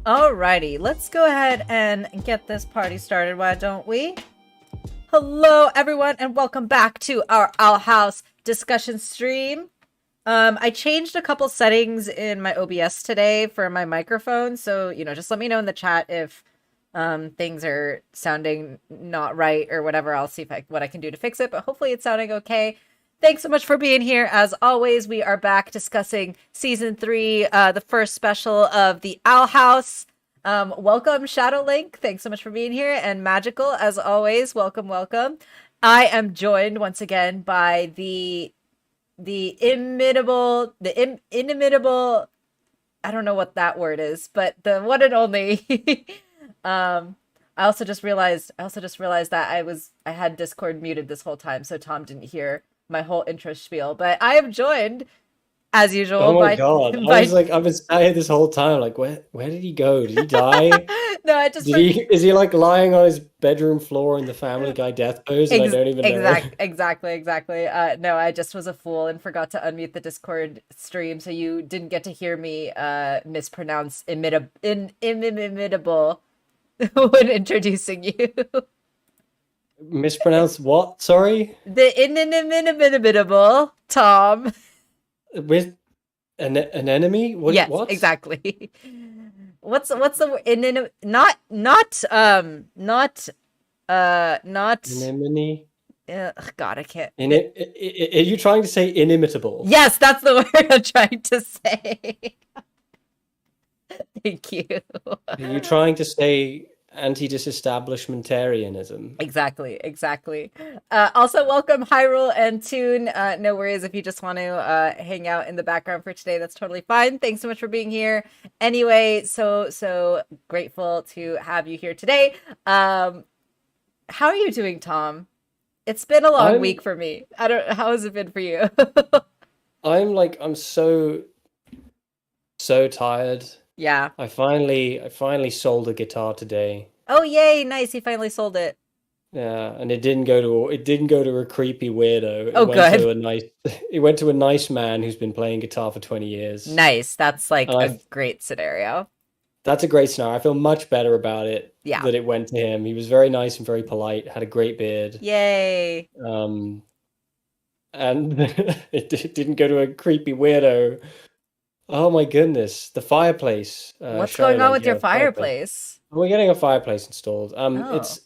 Alrighty, let's go ahead and get this party started, why don't we? Hello, everyone, and welcome back to our Owl House discussion stream. I changed a couple settings in my OBS today for my microphone, so, just let me know in the chat if things are sounding not right or whatever. I'll see what I can do to fix it, but hopefully it's sounding okay. Thanks so much for being here. As always, we are back discussing Season 3, the first special of the Owl House. Welcome, Shadow Link. Thanks so much for being here. And Magical, as always, welcome, welcome. I am joined once again by the inimitable, I don't know what that word is, but the one and only. I also just realized that I had Discord muted this whole time, so Tom didn't hear my whole intro spiel, but I am joined as usual. Oh my god! I've been sat here this whole time. Like, where did he go? Did he die? No, Is he like lying on his bedroom floor in the Family Guy death pose? And I don't even know. Exactly. No, I just was a fool and forgot to unmute the Discord stream, so you didn't get to hear me mispronounce inimitable when introducing you. Mispronounce what? Sorry? The inimitable Tom. With an enemy? What? Yes, what? exactly. What's the word? Not Anemone? God, I can't. Are you trying to say inimitable? Yes, that's the word I'm trying to say. Thank you. Are you trying to say anti-disestablishmentarianism? Exactly. Also, welcome Hyrule and Toon. No worries if you just want to hang out in the background for today. That's totally fine. Thanks so much for being here. Anyway, so grateful to have you here today. How are you doing, Tom? It's been a long week for me. How has it been for you? I'm so tired. Yeah. I finally sold a guitar today. Oh yay, nice. He finally sold it. Yeah, and it didn't go to a creepy weirdo. It went to a nice man who's been playing guitar for 20 years. Nice. That's like a great scenario. That's a great scenario. I feel much better about it. Yeah. That it went to him. He was very nice and very polite, had a great beard. Yay. And it didn't go to a creepy weirdo. Oh my goodness, the fireplace. What's going on with your fireplace? We're getting a fireplace installed.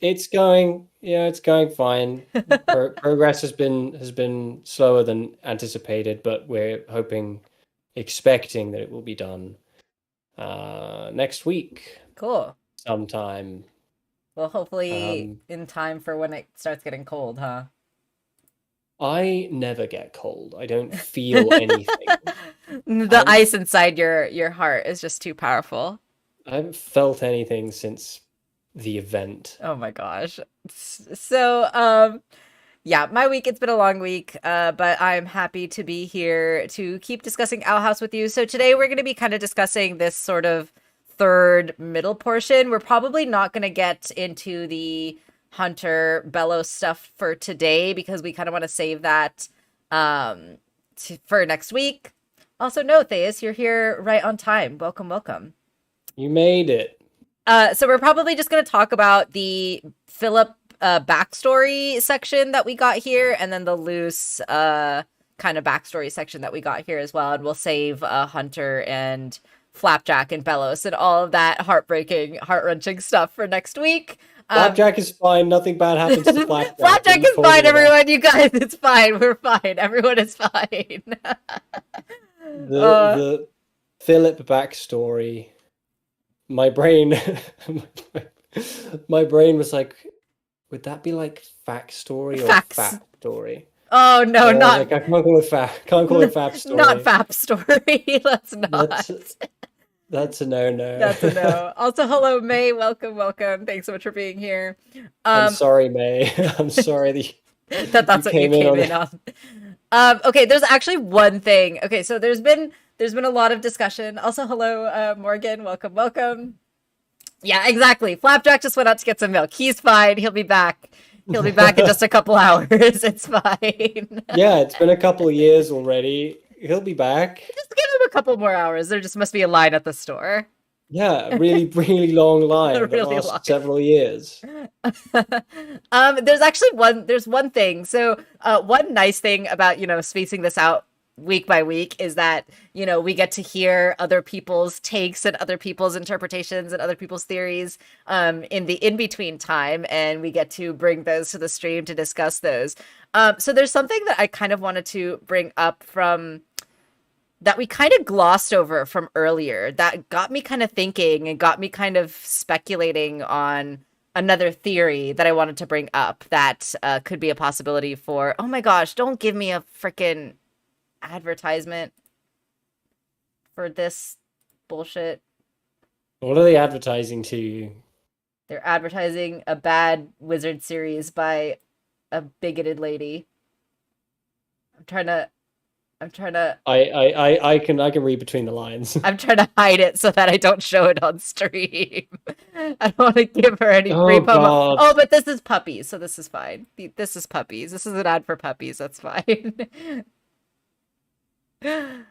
It's going fine. Progress has been slower than anticipated, but we're expecting that it will be done next week. Cool. Sometime. Well, hopefully in time for when it starts getting cold, huh? I never get cold. I don't feel anything. The ice inside your heart is just too powerful. I haven't felt anything since the event. Oh my gosh. So, yeah, my week, it's been a long week, but I'm happy to be here to keep discussing Owl House with you. So today we're going to be kind of discussing this sort of third middle portion. We're probably not going to get into the Hunter Bellows stuff for today because we kind of want to save that for next week. Also, no, Theus, you're here right on time. Welcome. You made it. So we're probably just going to talk about the Philip backstory section that we got here, and then the Luz kind of backstory section that we got here as well. And we'll save Hunter and Flapjack and Bellows and all of that heartbreaking, heart-wrenching stuff for next week. Flapjack is fine. Nothing bad happens to Flapjack. Flapjack is fine, everyone. You guys, it's fine. We're fine. Everyone is fine. The Philip backstory. My brain was like, would that be like fact story or fap story? Oh no, not. Like, I can't call it fap. Can't call it fap story. Not fap story. Let's not. That's a no. That's a no. Also, hello, May. Welcome. Thanks so much for being here. I'm sorry, May. I'm sorry that's what you came in on. Okay, there's actually one thing. Okay, so there's been a lot of discussion. Also, hello, Morgan. Welcome. Yeah, exactly. Flapjack just went out to get some milk. He's fine. He'll be back. He'll be back in just a couple hours. It's fine. Yeah, it's been a couple of years already. He'll be back. Just give him a couple more hours. There just must be a line at the store. Yeah, really, really long line that Really lasts long. several years. There's actually one thing. So, one nice thing about, spacing this out week by week is that, we get to hear other people's takes and other people's interpretations and other people's theories, in the in-between time, and we get to bring those to the stream to discuss those. So there's something that I kind of wanted to bring up from that we kind of glossed over from earlier that got me kind of thinking and got me kind of speculating on another theory that I wanted to bring up that could be a possibility for. Oh my gosh, don't give me a freaking advertisement for this bullshit. What are they advertising to you? They're advertising a bad wizard series by a bigoted lady. I'm trying to I'm trying to I can read between the lines. I'm trying to hide it so that I don't show it on stream. I don't want to give her any free Oh promo. God. Oh, but this is puppies, so this is fine. This is puppies. This is an ad for puppies. That's fine. I've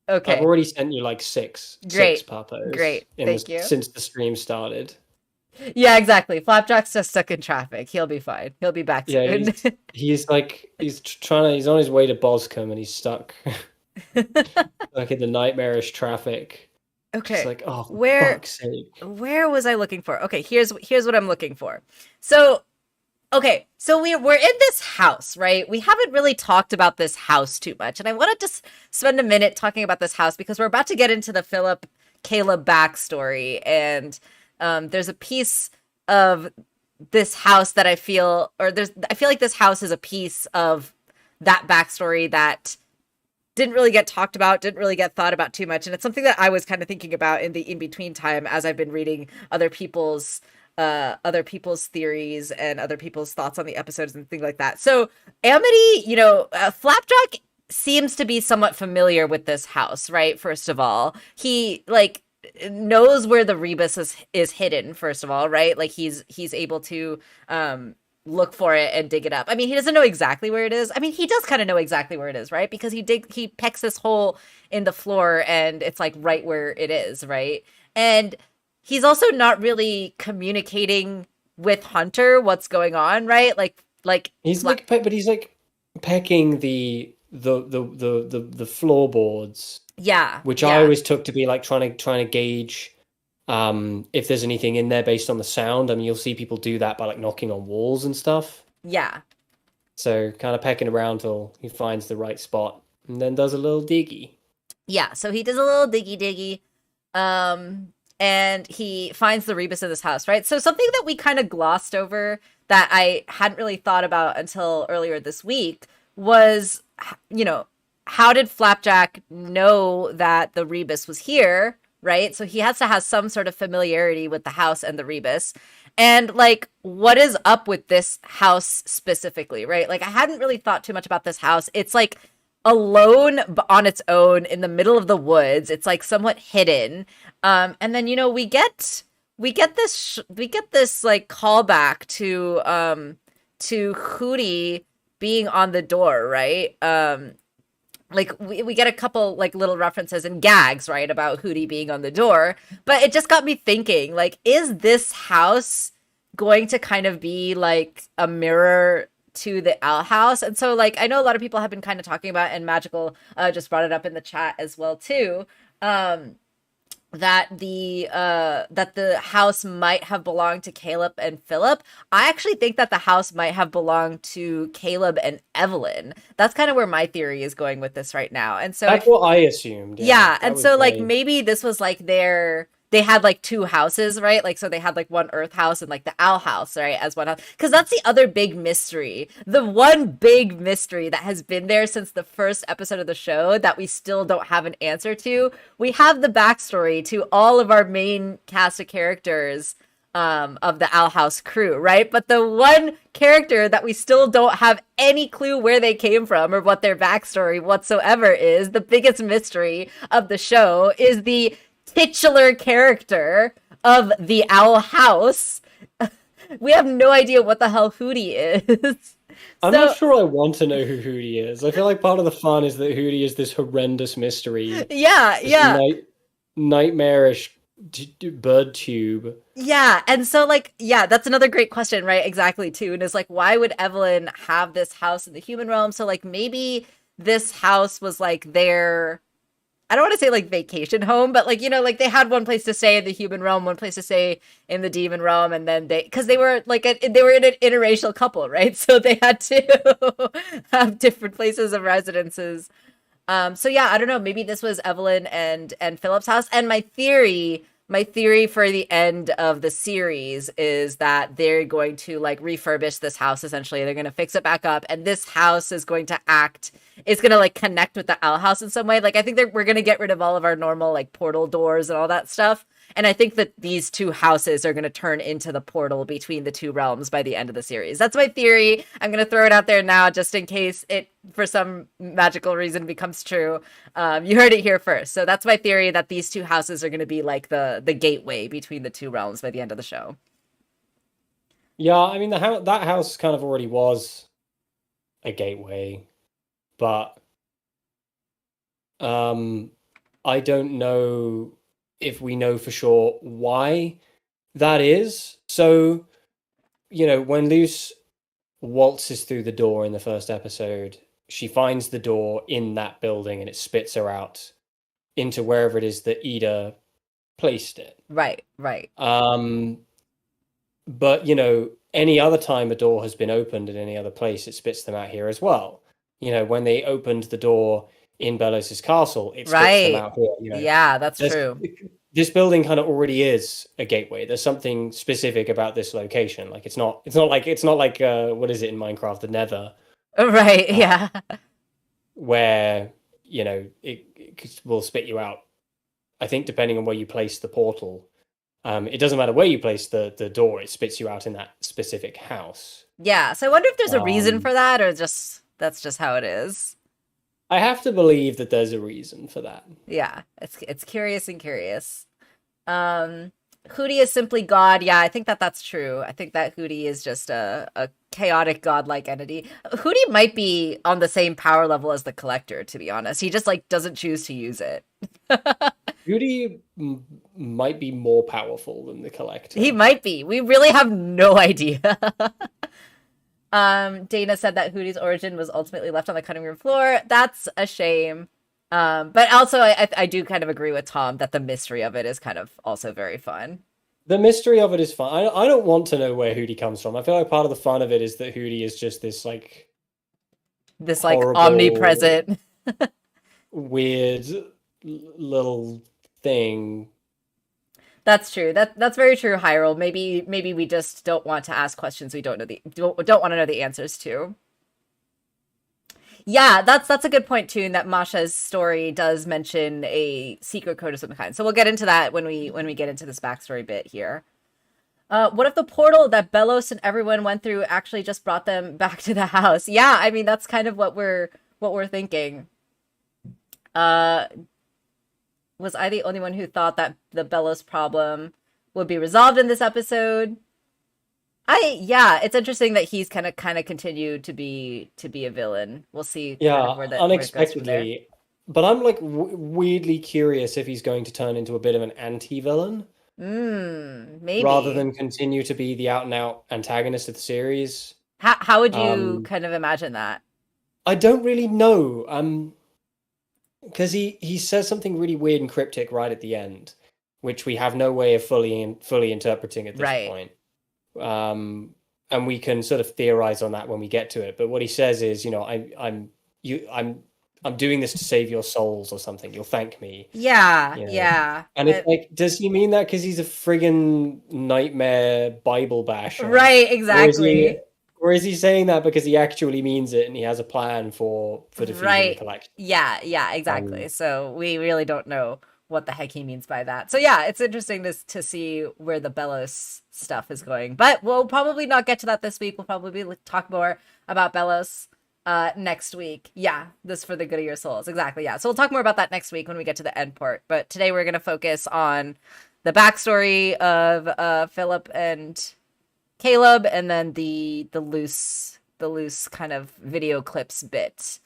Okay. already sent you like six Great. puppos Great. Thank you. since the stream started. Yeah, exactly. Flapjack's just stuck in traffic. He'll be fine. He'll be back Yeah, soon. he's on his way to Boscombe and he's stuck like in the nightmarish traffic. Okay. Just like, oh, for Where fuck's sake. where was I looking for? Okay, here's what I'm looking for. So, okay, so we're in this house, right? We haven't really talked about this house too much, and I want to just spend a minute talking about this house because we're about to get into the Philip Caleb backstory, and there's a piece of this house that I feel like this house is a piece of that backstory that didn't really get talked about, didn't really get thought about too much. And it's something that I was kind of thinking about in the in-between time as I've been reading other people's theories and other people's thoughts on the episodes and things like that. So Amity, Flapjack seems to be somewhat familiar with this house, right? First of all, he like knows where the rebus is hidden, first of all, right? Like he's able to look for it and dig it up. I mean, he doesn't know exactly where it is. I mean, he does kind of know exactly where it is, right? Because he pecks this hole in the floor and it's like right where it is, right? And he's also not really communicating with Hunter what's going on, right? Like He's like, but he's like pecking the floorboards. Yeah. Which yeah. I always took to be like trying to gauge if there's anything in there based on the sound. I mean, you'll see people do that by like knocking on walls and stuff. Yeah. So kind of pecking around till he finds the right spot and then does a little diggy. Yeah, so he does a little diggy. And he finds the rebus in this house, right? So something that we kind of glossed over that I hadn't really thought about until earlier this week was, how did Flapjack know that the rebus was here, right? So he has to have some sort of familiarity with the house and the rebus. And like, what is up with this house specifically, right? Like, I hadn't really thought too much about this house. It's like alone on its own in the middle of the woods. It's like somewhat hidden. And then, we get this like callback to Hootie being on the door, right? Like we get a couple like little references and gags, right, about Hootie being on the door, but it just got me thinking, like, is this house going to kind of be like a mirror to the Owl House? And so, like, I know a lot of people have been kind of talking about, and Magical just brought it up in the chat as well too, that the house might have belonged to Caleb and Philip. I actually think that the house might have belonged to Caleb and Evelyn. That's kind of where my theory is going with this right now. And so that's what I assumed. Yeah, and so like maybe this was like they had like two houses, right? Like, so they had like one Earth house and like the Owl house, right? As one house. Because that's the other big mystery. The one big mystery that has been there since the first episode of the show that we still don't have an answer to. We have the backstory to all of our main cast of characters of the Owl House crew, right? But the one character that we still don't have any clue where they came from or what their backstory whatsoever is, the biggest mystery of the show, is the titular character of the Owl House. We have no idea what the hell Hootie is. I'm not sure I want to know who Hootie is. I feel like part of the fun is that Hootie is this horrendous mystery. Yeah. Nightmarish bird tube. Yeah, and so like yeah, that's another great question, right? Exactly too. And it's like why would Evelyn have this house in the human realm? So like maybe this house was like their I don't want to say like vacation home, but like like they had one place to stay in the human realm, one place to stay in the demon realm, and then because they were like they were in an interracial couple, right? So they had to have different places of residences. So yeah, I don't know. Maybe this was Evelyn and Philip's house. And my theory for the end of the series is that they're going to like refurbish this house. Essentially, they're going to fix it back up, and this house is going to act. It's going to like connect with the owl house in some way. Like I think we're going to get rid of all of our normal like portal doors and all that stuff. And I think that these two houses are going to turn into the portal between the two realms by the end of the series. That's my theory. I'm going to throw it out there now just in case it, for some magical reason, becomes true. You heard it here first. So that's my theory that these two houses are going to be like the gateway between the two realms by the end of the show. Yeah, I mean that house kind of already was a gateway, but I don't know if we know for sure why that is. So, when Luce waltzes through the door in the first episode, she finds the door in that building and it spits her out into wherever it is that Ida placed it. Right, right. But any other time a door has been opened in any other place, it spits them out here as well. When they opened the door in Belos's castle, it spits them out here. Yeah, that's true. This building kind of already is a gateway. There's something specific about this location. Like it's not like what is it in Minecraft, the Nether? Right, yeah. Where it will spit you out. I think depending on where you place the portal, it doesn't matter where you place the door, it spits you out in that specific house. Yeah, so I wonder if there's a reason for that, or that's just how it is. I have to believe that there's a reason for that. Yeah, it's curious and curious. Hootie is simply God. Yeah, I think that's true. I think that Hootie is just a chaotic godlike entity. Hootie might be on the same power level as the Collector, to be honest. He just like doesn't choose to use it. Hootie might be more powerful than the Collector. He might be. We really have no idea. Dana said that Hootie's origin was ultimately left on the cutting room floor. That's a shame. But also I do kind of agree with Tom that the mystery of it is kind of also very fun. The mystery of it is fun. I don't want to know where Hootie comes from. I feel like part of the fun of it is that Hootie is just this horrible, omnipresent, weird little thing. That's true. That's very true, Hyrule. Maybe we just don't want to ask questions we don't want to know the answers to. Yeah, that's a good point too. And that Masha's story does mention a secret code of some kind. So we'll get into that when we get into this backstory bit here. What if the portal that Belos and everyone went through actually just brought them back to the house? Yeah, I mean that's kind of what we're thinking. Was I the only one who thought that the Belos problem would be resolved in this episode? Yeah, it's interesting that he's kind of continued to be a villain. We'll see. Yeah, unexpectedly. But I'm like weirdly curious if he's going to turn into a bit of an anti-villain. Maybe. Rather than continue to be the out and out antagonist of the series. How would you kind of imagine that? I don't really know. Because he says something really weird and cryptic right at the end, which we have no way of fully interpreting at this point. And we can sort of theorize on that when we get to it. But what he says is, I'm doing this to save your souls or something. You'll thank me. Yeah, yeah. And it's like, does he mean that because he's a friggin' nightmare Bible basher? Right, exactly. Or is he saying that because he actually means it and he has a plan for defeating the Collector? Yeah, exactly. So we really don't know what the heck he means by that. So yeah, it's interesting to see where the Belos stuff is going. But we'll probably not get to that this week. We'll probably talk more about Belos next week. Yeah, this for the good of your souls. Exactly, yeah. So we'll talk more about that next week when we get to the end part. But today we're going to focus on the backstory of Philip and Caleb, and then the loose kind of video clips bit.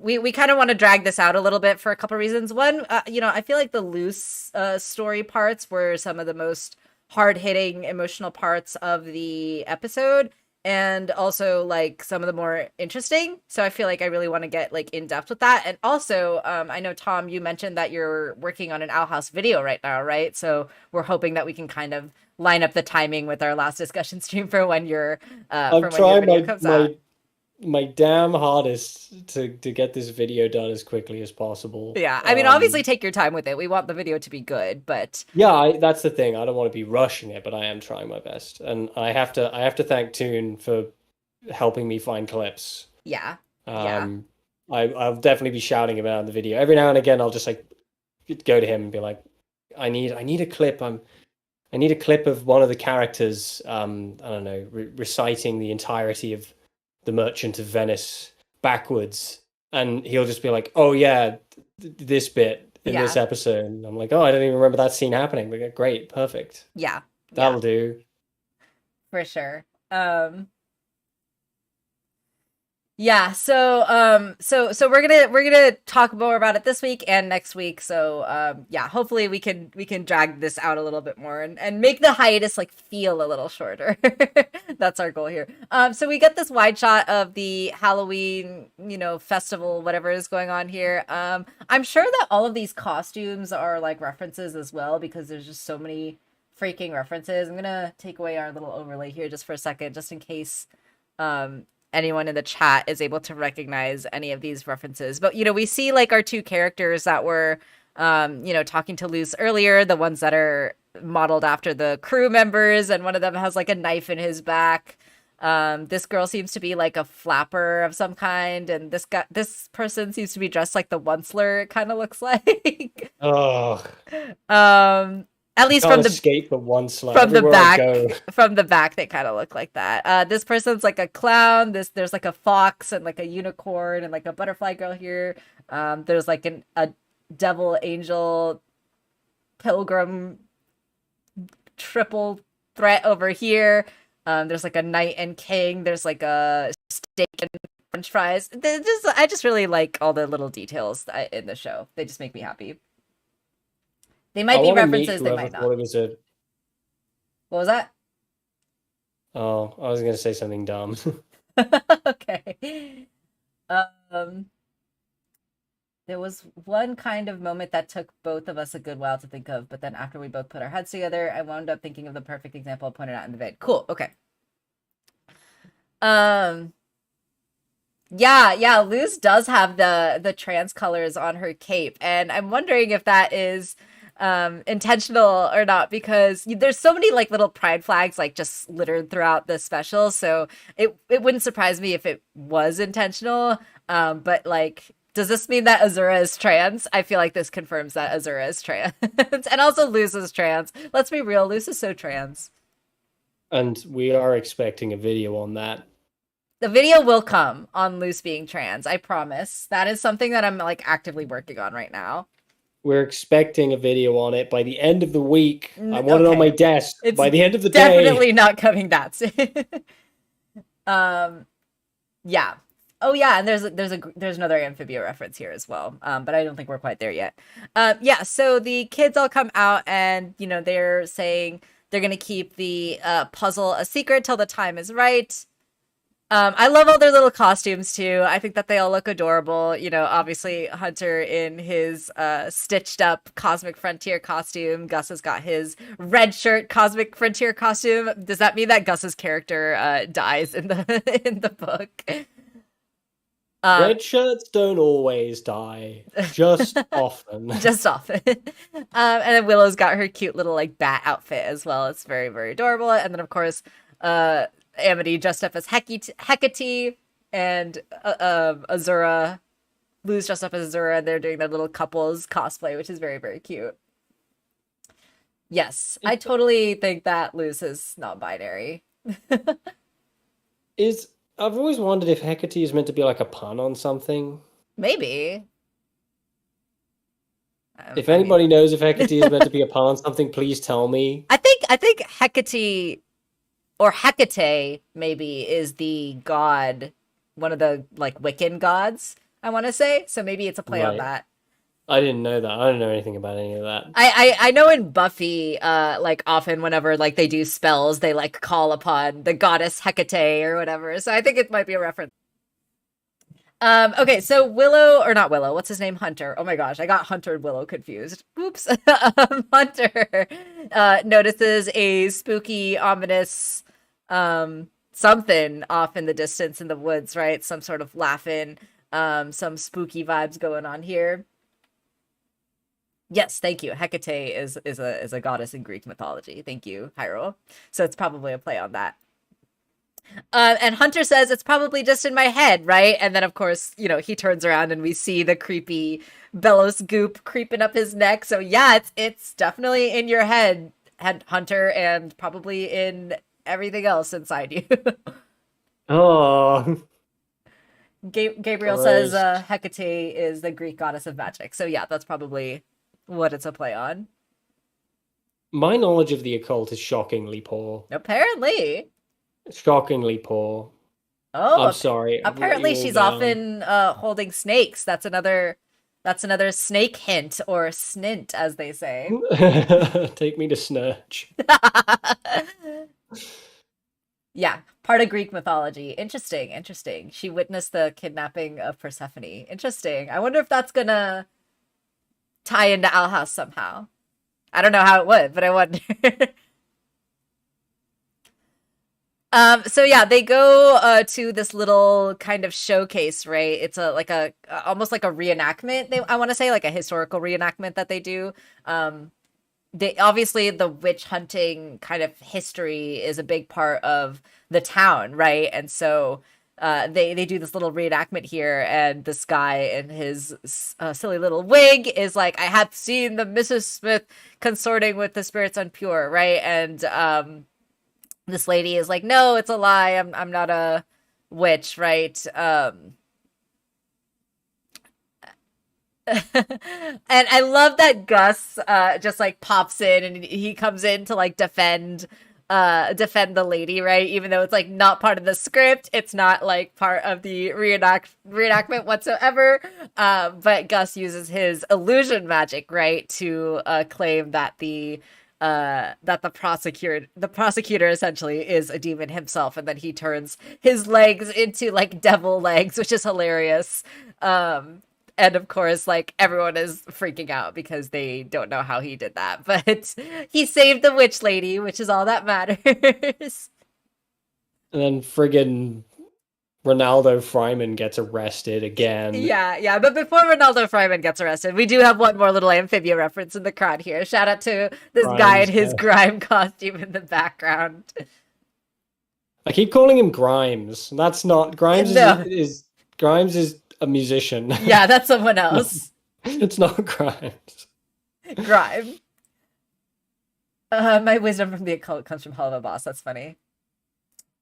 we kind of want to drag this out a little bit for a couple of reasons. One, I feel like the Luz story parts were some of the most hard-hitting emotional parts of the episode, and also like some of the more interesting. So I feel like I really want to get like in depth with that. And also, I know Tom, you mentioned that you're working on an Owl House video right now, right? So we're hoping that we can kind of line up the timing with our last discussion stream for when your I'm trying my damn hardest to get this video done as quickly as possible. Yeah, I mean, obviously take your time with it. We want the video to be good, but yeah, that's the thing. I don't want to be rushing it, but I am trying my best, and I have to thank Toon for helping me find clips. Yeah, I'll definitely be shouting him out in the video every now and again. I'll just like go to him and be like, I need a clip. I need a clip of one of the characters. I don't know, reciting the entirety of The Merchant of Venice backwards, and he'll just be like, "Oh yeah, this bit in this episode." And I'm like, "Oh, I don't even remember that scene happening." But great, perfect. Yeah, that'll do for sure. Yeah, so we're gonna talk more about it this week and next week. So yeah, hopefully we can drag this out a little bit more and make the hiatus like feel a little shorter. That's our goal here. So we get this wide shot of the Halloween, festival, whatever is going on here. I'm sure that all of these costumes are like references as well, because there's just so many freaking references. I'm gonna take away our little overlay here just for a second, just in case anyone in the chat is able to recognize any of these references. But, we see like our two characters that were, talking to Luz earlier, the ones that are modeled after the crew members, and one of them has like a knife in his back. This girl seems to be like a flapper of some kind, and this person seems to be dressed like the Onceler, it kind of looks like. Oh. At least from the escape the one slide from the back. From the back, they kind of look like that. This person's like a clown. There's like a fox and like a unicorn and like a butterfly girl here. There's like a devil, angel, pilgrim triple threat over here. There's like a knight and king. There's like a steak and French fries. I just really like all the little details in the show. They just make me happy. They might be references, they might not. What was that? Oh, I was going to say something dumb. Okay. There was one kind of moment that took both of us a good while to think of, but then after we both put our heads together, I wound up thinking of the perfect example pointed out in the vid. Cool. Okay. Yeah, Luz does have the trans colors on her cape, and I'm wondering if that is intentional or not, because there's so many like little pride flags like just littered throughout the special, so it wouldn't surprise me if it was intentional. But like, does this mean that Azura is trans? I feel like this confirms that Azura is trans. And also Luz is trans. Let's be real, Luz is so trans. And we are expecting a video on that. The video will come on Luz being trans, I promise. That is something that I'm like actively working on right now. We're expecting a video on it by the end of the week. I want it on my desk by the end of the day. Definitely not coming that soon. Yeah. Oh yeah, and there's another Amphibia reference here as well. But I don't think we're quite there yet. Yeah, so the kids all come out and, they're saying they're going to keep the puzzle a secret till the time is right. I love all their little costumes too. I think that they all look adorable. Obviously Hunter in his stitched up Cosmic Frontier costume. Gus has got his red shirt Cosmic Frontier costume. Does that mean that Gus's character dies in the in the book? Red shirts don't always die, just often. Just often. And then Willow's got her cute little like bat outfit as well. It's very, very adorable. And then of course, Amity dressed up as Hecate, and Azura, Luz dressed up as Azura, and they're doing their little couples cosplay, which is very, very cute. Yes, I totally think that Luz is not binary. I've always wondered if Hecate is meant to be like a pun on something. Maybe. If anybody knows if Hecate is meant to be a pun on something, please tell me. I think Hecate, or Hecate, maybe, is the god, one of the like Wiccan gods. I want to say. So maybe it's a play on Right. that. I didn't know that. I don't know anything about any of that. I know in Buffy, like often whenever like they do spells, they like call upon the goddess Hecate or whatever. So I think it might be a reference. Okay, so Willow or not Willow, what's his name? Hunter. Oh my gosh, I got Hunter and Willow confused. Oops. Hunter notices a spooky, ominous something off in the distance in the woods, right? Some sort of laughing, some spooky vibes going on here. Yes, thank you. Hecate is a goddess in Greek mythology. Thank you, Hyrule. So it's probably a play on that. And Hunter says it's probably just in my head, right? And then, of course, he turns around and we see the creepy Bellows goop creeping up his neck. So yeah, it's definitely in your head, Hunter, and probably in everything else inside you. Oh, Gabriel says gross. Hecate is the Greek goddess of magic. So yeah, that's probably what it's a play on. My knowledge of the occult is shockingly poor. Apparently. Shockingly poor. Oh, I'm sorry. I've let you apparently all she's down. often holding snakes. That's another snake hint or snint, as they say. Take me to Snurch. Yeah, part of Greek mythology. Interesting, interesting. She witnessed the kidnapping of Persephone. Interesting. I wonder if that's gonna tie into Alhaus somehow. I don't know how it would, but I wonder. So yeah, they go to this little kind of showcase, right? It's a almost like a reenactment. I want to say like a historical reenactment that they do. They obviously the witch hunting kind of history is a big part of the town, right? And so they do this little reenactment here, and this guy in his silly little wig is like, "I have seen the Mrs. Smith consorting with the spirits unpure," right? And this lady is like, "No, it's a lie. I'm not a witch," right? And I love that Gus just like pops in and he comes in to like defend the lady, right? Even though it's like not part of the script, it's not like part of the reenactment whatsoever. But Gus uses his illusion magic, right, to claim that the prosecutor essentially is a demon himself, and then he turns his legs into like devil legs, which is hilarious. And of course, like everyone is freaking out because they don't know how he did that, but he saved the witch lady, which is all that matters. And then friggin' Ronaldo Fryman gets arrested again. Yeah. But before Ronaldo Fryman gets arrested, we do have one more little amphibia reference in the crowd here. Shout out to this guy in Grimes. his grime costume in the background. I keep calling him Grimes. That's not Grimes No, is Grimes is a musician. yeah, that's someone No, else. it's not Grimes. Grime. My wisdom from the occult comes from Hell of a Boss. That's funny.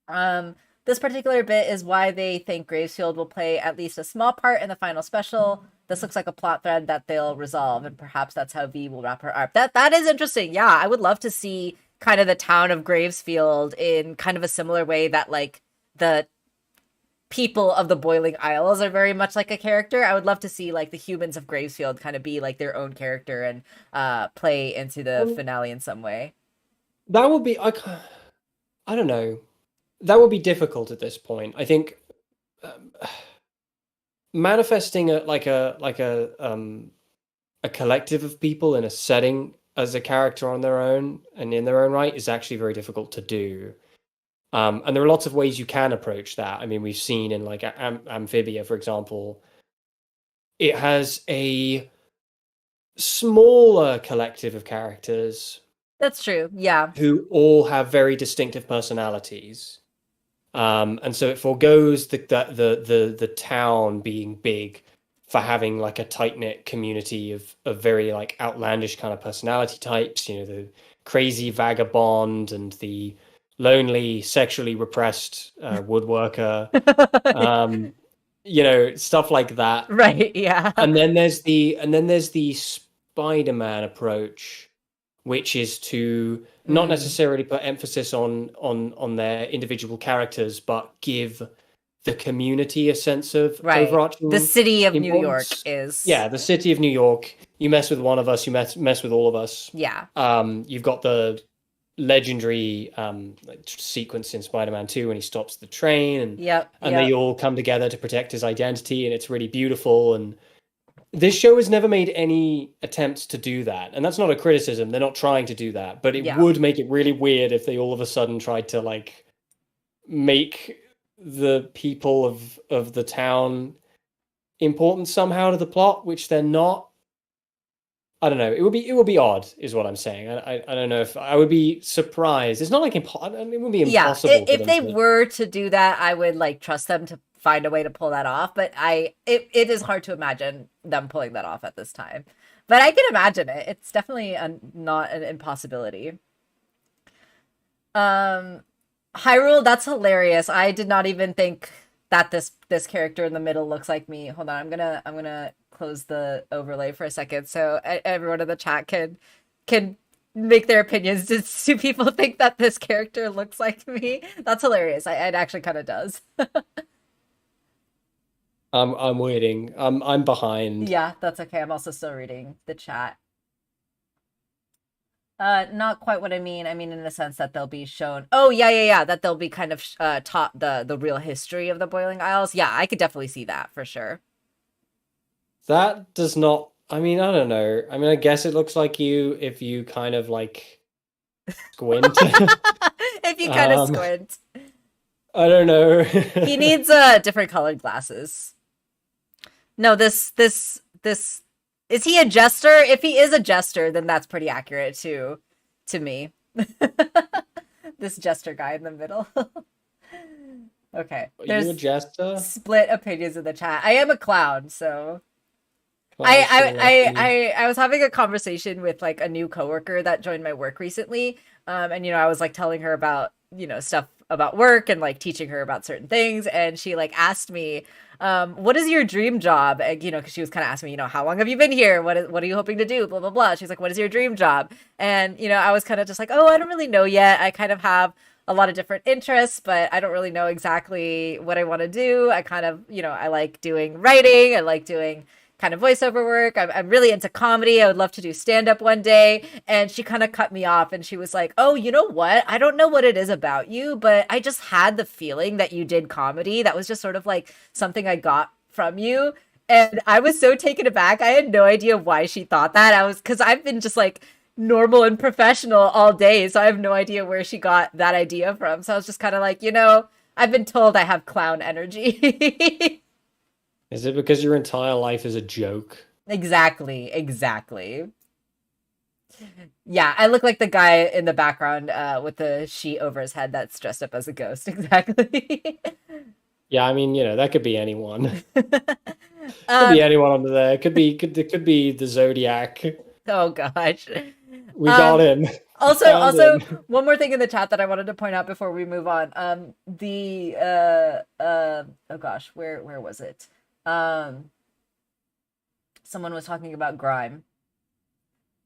This particular bit is why they think Gravesfield will play at least a small part in the final special. This looks like a plot thread that they'll resolve, and perhaps that's how V will wrap her arc. That is interesting. Yeah, I would love to see kind of the town of Gravesfield in kind of a similar way that like the people of the Boiling Isles are very much like a character. I would love to see like the humans of Gravesfield kind of be like their own character and play into the Um, finale in some way. that would be I don't know. That would be difficult at this point. I think um, manifesting a collective of people in a setting as a character on their own and in their own right is actually very difficult to do. And there are lots of ways you can approach that. I mean, we've seen in like Amphibia, for example, it has a smaller collective of characters That's true. Yeah. who all have very distinctive personalities. And so it foregoes the town being big for having like a tight knit community of very like outlandish kind of personality types. You know, the crazy vagabond and the lonely, sexually repressed woodworker. Stuff like that. Right, yeah. And then there's the Spider-Man approach, which is to not Mm. necessarily put emphasis on their individual characters, but give the community a sense of Right. The overarching city of New York importance. is, Yeah, the city of New York. You mess with one of us, you mess with all of us. yeah. You've got the legendary like, sequence in Spider-Man 2 when he stops the train Yep. and they Yep. all come together to protect his identity, and it's really beautiful. And this show has never made any attempts to do that. And that's not a criticism. They're not trying to do that, but it Yeah. would make it really weird if they all of a sudden tried to like make the people of the town important somehow to the plot, which they're not. I don't know. It would be odd, is what I'm saying. I don't know if I would be surprised. It's not like it would be Yeah. impossible for If them they to. were to do that, I would like trust them to find a way to pull that off. But it is hard to imagine them pulling that off at this time. But I can imagine it. It's definitely not an impossibility. Um, Hyrule, that's hilarious. I did not even think that this character in the middle looks like me. Hold on, I'm gonna close the overlay for a second so everyone in the chat can make their opinions. Do people think that this character looks like me? That's hilarious. It actually kind of does. I'm waiting. I'm behind. Yeah, that's okay. I'm also still reading the chat. Not quite what I mean. I mean, in the sense that they'll be shown. Oh, yeah, yeah, yeah. That they'll be kind of taught the real history of the Boiling Isles. Yeah, I could definitely see that for sure. That does not. I mean, I don't know. I mean, I guess it looks like you if you kind of like squint. If you kind of um, squint, I don't know. he needs different colored glasses. No, this is he a jester? If he is a jester, then that's pretty accurate to me. This jester guy in the middle. Okay, Are you a there's jester? split opinions in the chat. I am a clown, so Clowns feel lucky. I was having a conversation with like a new coworker that joined my work recently. And I was like telling her about, stuff about work and like teaching her about certain things. And she like asked me, what is your dream job? And, because she was kind of asking me, how long have you been here? What are you hoping to do? Blah, blah, blah. She's like, what is your dream job? And, I was kind of just like, oh, I don't really know yet. I kind of have a lot of different interests, but I don't really know exactly what I want to do. I kind of, I like doing writing. I like doing kind of voiceover work. I'm really into comedy. I would love to do stand up one day. And she kind of cut me off and she was like, oh, you know what? I don't know what it is about you, but I just had the feeling that you did comedy. That was just sort of like something I got from you. And I was so taken aback. I had no idea why she thought that. Because I've been just like normal and professional all day. So I have no idea where she got that idea from. So I was just kind of like, I've been told I have clown energy. Is it because your entire life is a joke? Exactly. Yeah, I look like the guy in the background with the sheet over his head that's dressed up as a ghost. Exactly. Yeah, I mean, that could be anyone. Could um, be anyone under there. It could be the Zodiac. oh gosh. We got him. Also, one more thing in the chat that I wanted to point out before we move on. Oh gosh, where was it? Someone was talking about Grime.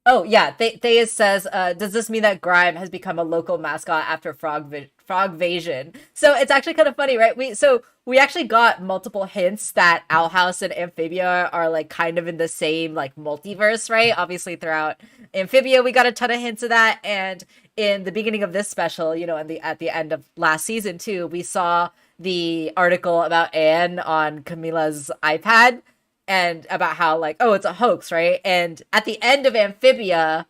Oh yeah, Theus says, does this mean that Grime has become a local mascot after Frogvasion? So it's actually kind of funny, right? We actually got multiple hints that Owl House and Amphibia are like kind of in the same like multiverse, right? Obviously throughout Amphibia we got a ton of hints of that, and in the beginning of this special, and at the end of last season too, we saw the article about Anne on Camila's iPad and about how like, oh, it's a hoax, right? And at the end of Amphibia,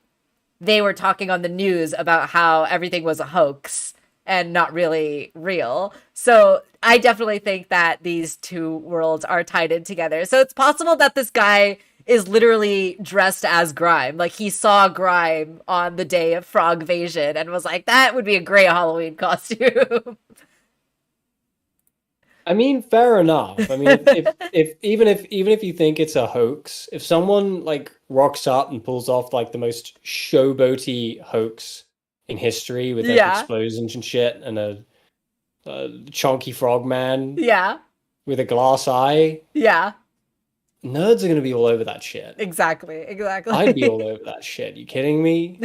they were talking on the news about how everything was a hoax and not really real. So I definitely think that these two worlds are tied in together. So it's possible that this guy is literally dressed as Grime. Like he saw Grime on the day of Frogvasion and was like, that would be a great Halloween costume. I mean, fair enough. I mean, if even if you think it's a hoax, if someone like rocks up and pulls off like the most showboaty hoax in history with like Yeah. explosions and shit and a chunky frog man Yeah. with a glass eye, Yeah. nerds are gonna be all over that shit. Exactly. I'd be all over that shit. You kidding me?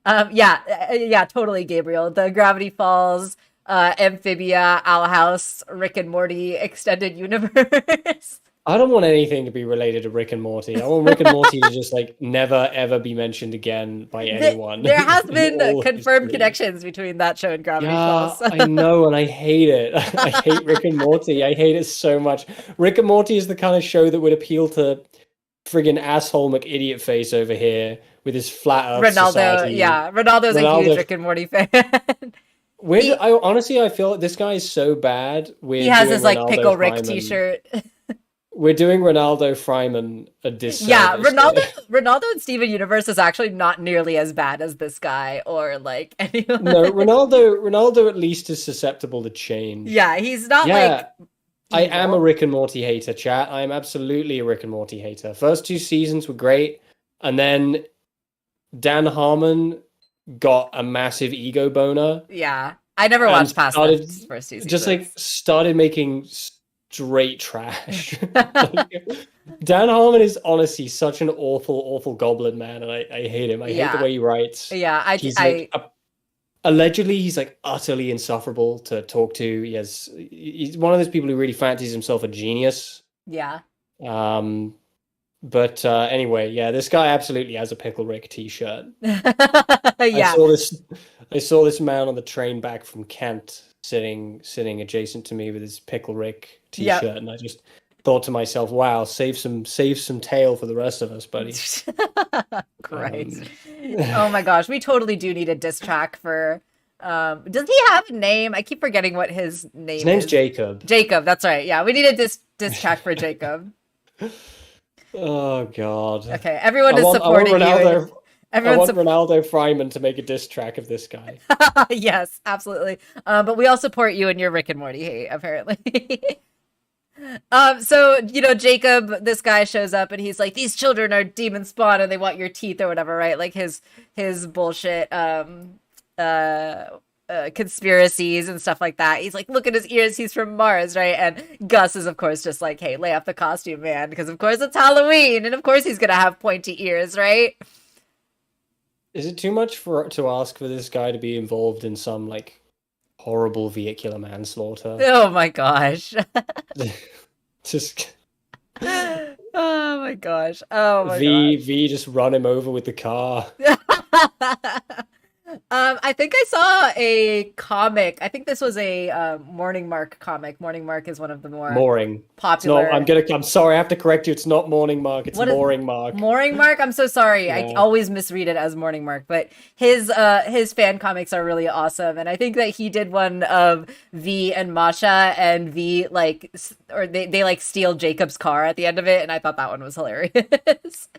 Yeah, totally, Gabriel. The Gravity Falls Amphibia, Owl House, Rick and Morty extended universe. I don't want anything to be related to Rick and Morty. I want Rick and Morty to just like never ever be mentioned again by anyone There has in been all of confirmed history. connections between that show and Gravity Yeah, Falls. I know, and I hate it. I hate Rick and Morty. I hate it so much. Rick and Morty is the kind of show that would appeal to friggin' asshole McIdiot face over here with his flat Earth Ronaldo, society. yeah, Ronaldo's a huge Ronaldo. Rick and Morty fan. I honestly I feel like this guy is so bad. He has his like Pickle Rick t-shirt. We're doing Ronaldo Fryman a disservice. Yeah, Ronaldo and Steven Universe is actually not nearly as bad as this guy or like anyone. No, Ronaldo at least is susceptible to change. Yeah, he's not like I am a Rick and Morty hater, chat. I am absolutely a Rick and Morty hater. First 2 seasons were great, and then Dan Harmon got a massive ego boner. Yeah, I never watched past the first 2 seasons. Just like started making straight trash. Like, Dan Harmon is honestly such an awful goblin, man, and I hate him. I hate the way he writes. Yeah, allegedly he's like utterly insufferable to talk to. He's one of those people who really fancies himself a genius. Yeah. But anyway, yeah, this guy absolutely has a Pickle Rick t-shirt. Yeah. I saw this man on the train back from Kent sitting adjacent to me with his Pickle Rick t-shirt, and I just thought to myself, wow, save some tail for the rest of us, buddy. Christ. Oh my gosh, we totally do need a diss track for does he have a name? I keep forgetting what his name is. His name's Jacob. Jacob, that's right. Yeah, we need a diss track for Jacob. Oh god. Okay, everyone is supporting you. I want Ronaldo Fryman to make a diss track of this guy. Yes, absolutely. But we all support you and your Rick and Morty hate, apparently. So, Jacob, this guy shows up and he's like, these children are demon spawn and they want your teeth or whatever, right? Like his bullshit conspiracies and stuff like that. He's like, look at his ears, he's from Mars, right? And Gus is of course just like, hey, lay off the costume, man, because of course it's Halloween and of course he's gonna have pointy ears, right? Is it too much to ask for this guy to be involved in some like horrible vehicular manslaughter? Oh my gosh. Just oh my gosh. Oh my gosh. V just run him over with the car. I think I saw a comic. I think this was a Morning Mark comic. Morning Mark is one of the more popular. I'm sorry, I have to correct you. It's not Morning Mark. It's Mooring Mark. Mooring Mark. I'm so sorry. Yeah. I always misread it as Morning Mark. But his fan comics are really awesome, and I think that he did one of V and Masha, and V they like steal Jacob's car at the end of it, and I thought that one was hilarious.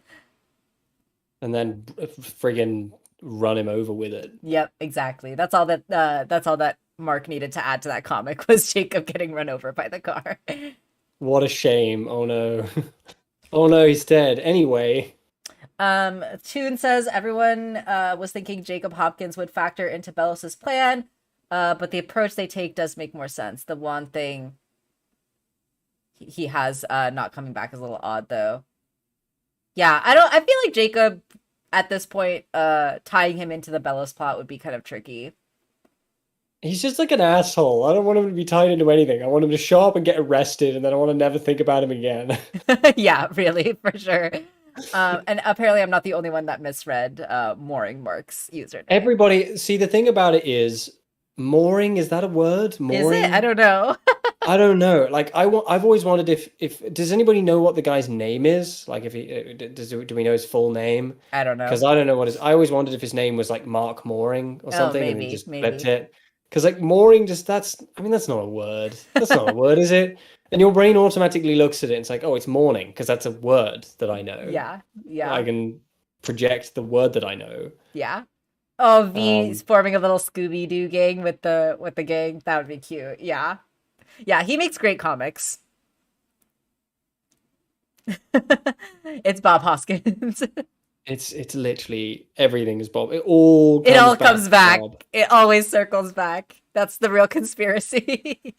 And then friggin' run him over with it. Yep, exactly. That's all that Mark needed to add to that comic was Jacob getting run over by the car. What a shame. Oh no. Oh no, he's dead. Anyway. Toon says everyone was thinking Jacob Hopkins would factor into Belos's plan, but the approach they take does make more sense. The one thing he has not coming back is a little odd though. Yeah, I feel like Jacob at this point, tying him into the Belos plot would be kind of tricky. He's just like an asshole. I don't want him to be tied into anything. I want him to show up and get arrested, and then I want to never think about him again. Yeah, really, for sure. And apparently I'm not the only one that misread Mooring Mark's username. Everybody, see, the thing about it is, mooring, is that a word? Mooring? Is it? I don't know. I don't know. Like I've always wondered if does anybody know what the guy's name is? Like if do we know his full name? I don't know. Because I don't know I always wondered if his name was like Mark Mooring or something, and he just flipped it. Because like mooring, that's not a word. That's not a word, is it? And your brain automatically looks at it and it's like, oh, it's morning because that's a word that I know. Yeah. I can project the word that I know. Yeah. Oh, V's forming a little Scooby-Doo gang with the gang. That would be cute. Yeah. Yeah, he makes great comics. It's Bob Hoskins. It's literally everything is Bob. It all comes back. It always circles back. That's the real conspiracy.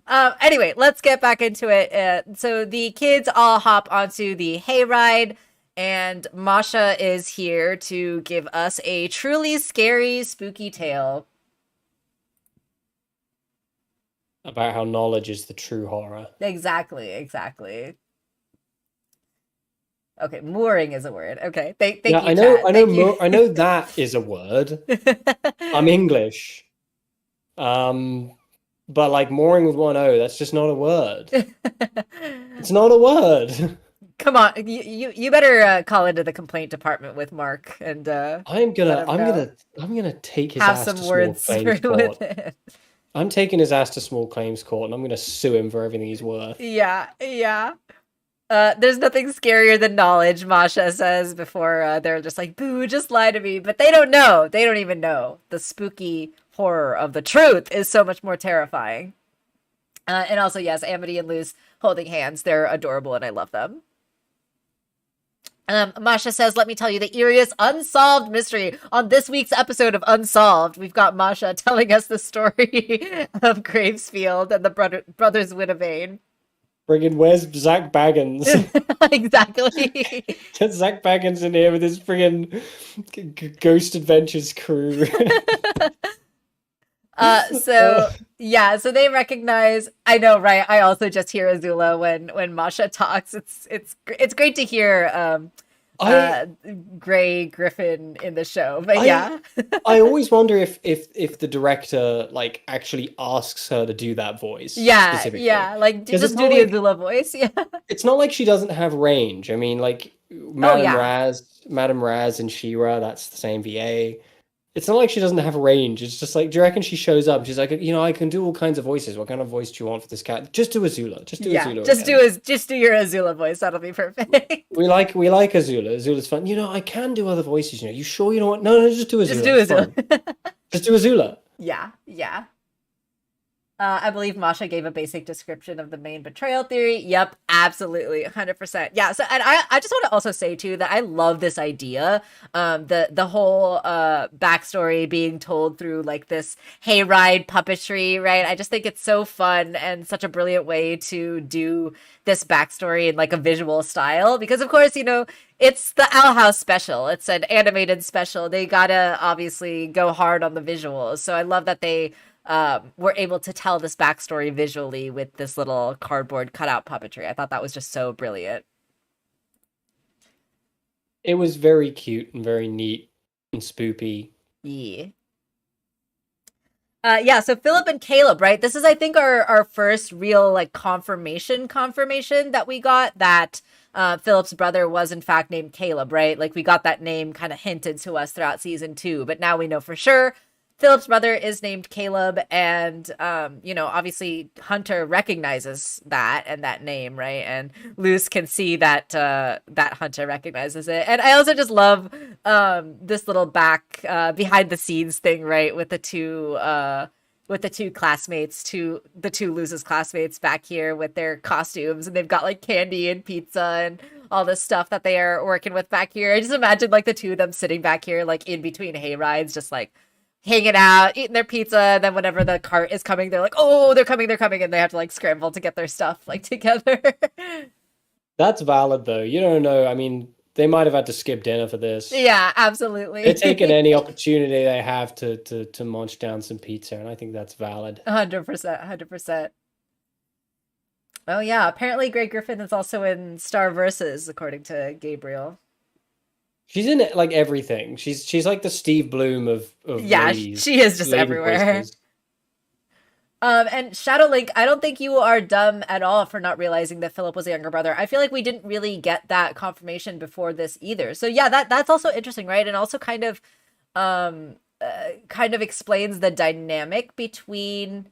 Anyway, let's get back into it. So the kids all hop onto the hayride, and Masha is here to give us a truly scary, spooky tale. about how knowledge is the true horror. Exactly. Okay, mooring is a word. Okay, thank Yeah, you, chat. Thank you. I know that is a word. I'm English. But like mooring with one O, that's just not a word. It's not a word. Come on, you better call into the complaint department with Mark and let him know. I'm gonna take his Have ass some to small words claims with court. it. I'm taking his ass to small claims court and I'm gonna sue him for everything he's worth. Yeah. There's nothing scarier than knowledge, Masha says before they're just like, boo, just lie to me. But they don't know. They don't even know. The spooky horror of the truth is so much more terrifying. And also, yes, Amity and Luz holding hands. They're adorable and I love them. Masha says, let me tell you the eeriest unsolved mystery on this week's episode of Unsolved. We've got Masha telling us the story of Gravesfield and the brothers Winnebane. Friggin' where's Zach Baggins? Exactly. Zach Baggins in here with his friggin' Ghost Adventures crew. So they recognize. I know, right? I also just hear Azula when Masha talks. It's great to hear Gray Griffin in the show, but I always wonder if the director like actually asks her to do that voice. Like just do the Azula voice. Yeah, it's not like she doesn't have range. I mean, like Madame Raz and She-Ra, that's the same VA. It's not like she doesn't have range. It's just like, do you reckon she shows up? She's like, I can do all kinds of voices. What kind of voice do you want for this cat? Just do Azula. Just do Azula. Just do your Azula voice. That'll be perfect. We like Azula. Azula's fun. I can do other voices. You sure you don't want? No, just do Azula. Just do Azula. Just do Azula. Yeah. I believe Masha gave a basic description of the main betrayal theory. Yep, absolutely, 100%. Yeah. So, and I just want to also say too that I love this idea. The whole backstory being told through like this hayride puppetry, right? I just think it's so fun and such a brilliant way to do this backstory in like a visual style. Because of course, it's the Owl House special. It's an animated special. They gotta obviously go hard on the visuals. So I love that they were able to tell this backstory visually with this little cardboard cutout puppetry. I thought that was just so brilliant. It was very cute and very neat and spoopy. Yeah. So Philip and Caleb, right? This is, I think, our first real like confirmation that we got that Philip's brother was in fact named Caleb, right? Like we got that name kind of hinted to us throughout season 2, but now we know for sure Philip's brother is named Caleb, and obviously Hunter recognizes that and that name, right? And Luz can see that that Hunter recognizes it. And I also just love this little back behind the scenes thing, right? With the two classmates, the two Luz's classmates back here with their costumes, and they've got like candy and pizza and all this stuff that they are working with back here. I just imagine like the two of them sitting back here, like in between hay rides, just like hanging out, eating their pizza, and then whenever the cart is coming, they're like, oh, they're coming, and they have to like scramble to get their stuff like together. That's valid though. You don't know. I mean, they might have had to skip dinner for this. Yeah, absolutely. They're taking any opportunity they have to munch down some pizza, and I think that's valid. 100%. Oh yeah, apparently Grey Griffin is also in Star Versus, according to Gabriel. She's in it like everything. She's like the Steve Bloom of ladies. She is just everywhere. Voices. And Shadow Link, I don't think you are dumb at all for not realizing that Philip was a younger brother. I feel like we didn't really get that confirmation before this either. So yeah, that's also interesting, right? And also kind of explains the dynamic between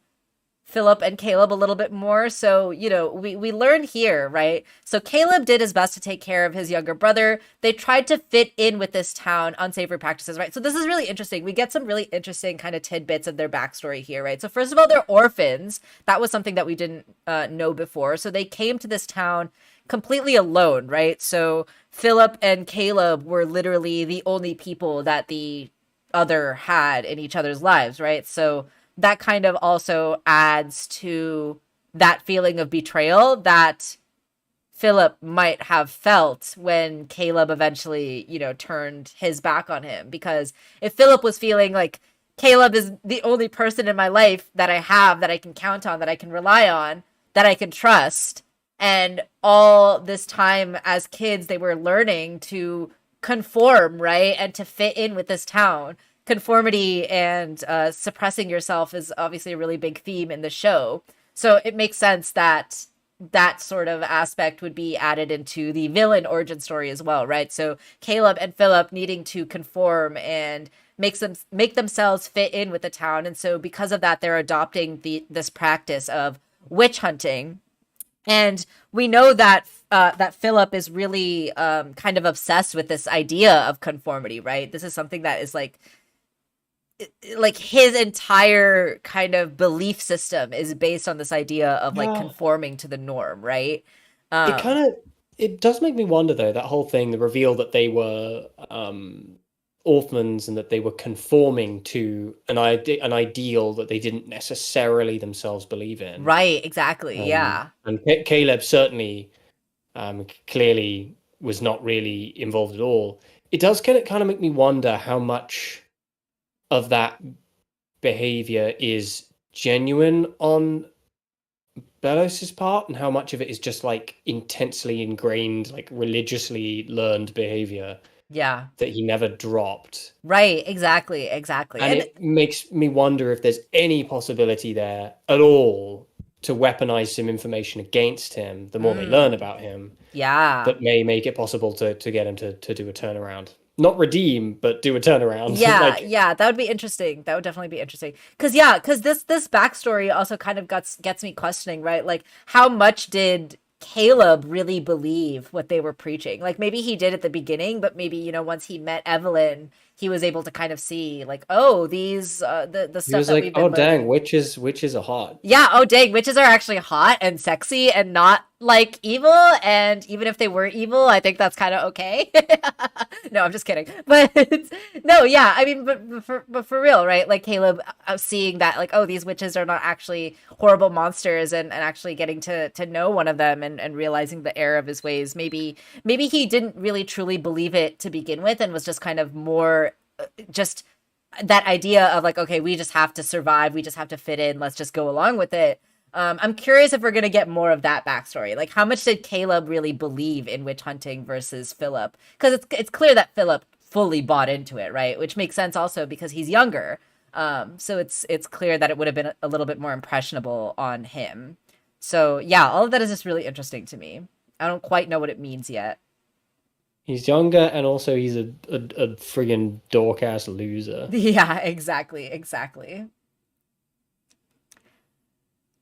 Philip and Caleb a little bit more. So, we learn here, right? So Caleb did his best to take care of his younger brother. They tried to fit in with this town, unsavory practices, right? So this is really interesting. We get some really interesting kind of tidbits of their backstory here, right? So first of all, they're orphans. That was something that we didn't know before. So they came to this town completely alone, right? So Philip and Caleb were literally the only people that the other had in each other's lives, right? So that kind of also adds to that feeling of betrayal that Philip might have felt when Caleb eventually, turned his back on him. Because if Philip was feeling like Caleb is the only person in my life that I have that I can count on, that I can rely on, that I can trust. And all this time as kids, they were learning to conform, right? And to fit in with this town. Conformity and suppressing yourself is obviously a really big theme in the show. So it makes sense that that sort of aspect would be added into the villain origin story as well, right? So Caleb and Philip needing to conform and make themselves fit in with the town, and so because of that, they're adopting this practice of witch hunting. And we know that that Philip is really kind of obsessed with this idea of conformity, right? This is something that is like his entire kind of belief system is based on this idea of like Yeah, conforming to the norm, right? it Um, kind of it does make me wonder though, that whole thing, the reveal that they were orphans and that they were conforming to an ideal that they didn't necessarily themselves believe in. right, exactly. Yeah. And Caleb certainly clearly was not really involved at all. It does kind of make me wonder how much of that behavior is genuine on Belos's part and how much of it is just like intensely ingrained, like religiously learned behavior Yeah. that he never dropped. Right, exactly, exactly. And And it makes me wonder if there's any possibility there at all to weaponize some information against him the more they learn about him, yeah. that may make it possible to get him to do a turnaround. Not redeem, but do a turnaround. Yeah, Like, yeah, that would be interesting. That would definitely be interesting. Cause yeah, cause this backstory also kind of gets me questioning, right? Like how much did Caleb really believe what they were preaching? Like maybe he did at the beginning, but maybe, once he met Evelyn, he was able to kind of see like, oh, these the he stuff was that like, we've oh been dang, learning. witches are hot. Yeah, oh dang, witches are actually hot and sexy and not like evil. And even if they were evil, I think that's kind of okay. No, I'm just kidding. But no, yeah, I mean, but for real, right? Like Caleb seeing that, like, oh, these witches are not actually horrible monsters, and actually getting to know one of them, and realizing the error of his ways. Maybe he didn't really truly believe it to begin with, and was just kind of more just that idea of like, okay, we just have to survive, we just have to fit in, let's just go along with it. I'm curious if we're gonna get more of that backstory. Like, how much did Caleb really believe in witch hunting versus Philip? Because it's clear that Philip fully bought into it, right? Which makes sense also because he's younger. So it's clear that it would have been a little bit more impressionable on him. So yeah, all of that is just really interesting to me. I don't quite know what it means yet. He's younger, and also he's a friggin' dork ass loser. Yeah, exactly, exactly.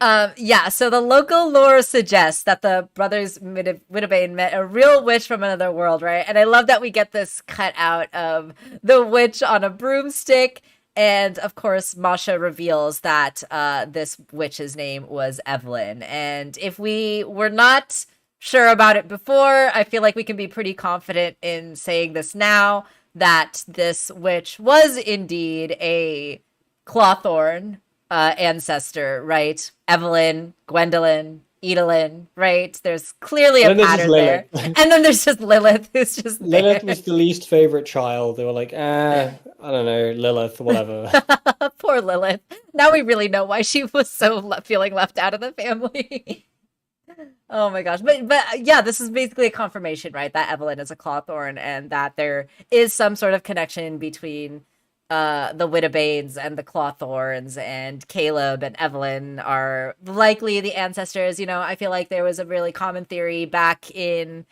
Yeah, so the local lore suggests that the brothers Wittebane met a real witch from another world, right? And I love that we get this cut out of the witch on a broomstick. And of course, Masha reveals that this witch's name was Evelyn. And if we were not sure about it before, I feel like we can be pretty confident in saying this now, that this witch was indeed a Clawthorn ancestor, right? Evelyn, Gwendolyn, Edalyn, right? There's clearly And a then there's just pattern there. Lilith. And then there's just Lilith, who's just there. Lilith was the least favorite child. They were like, I don't know, Lilith, whatever. Poor Lilith. Now we really know why she was so feeling left out of the family. Oh my gosh. But yeah, this is basically a confirmation, right? That Evelyn is a Clawthorn, and that there is some sort of connection between the Wittabanes and the Clawthorns, and Caleb and Evelyn are likely the ancestors. I feel like there was a really common theory back in,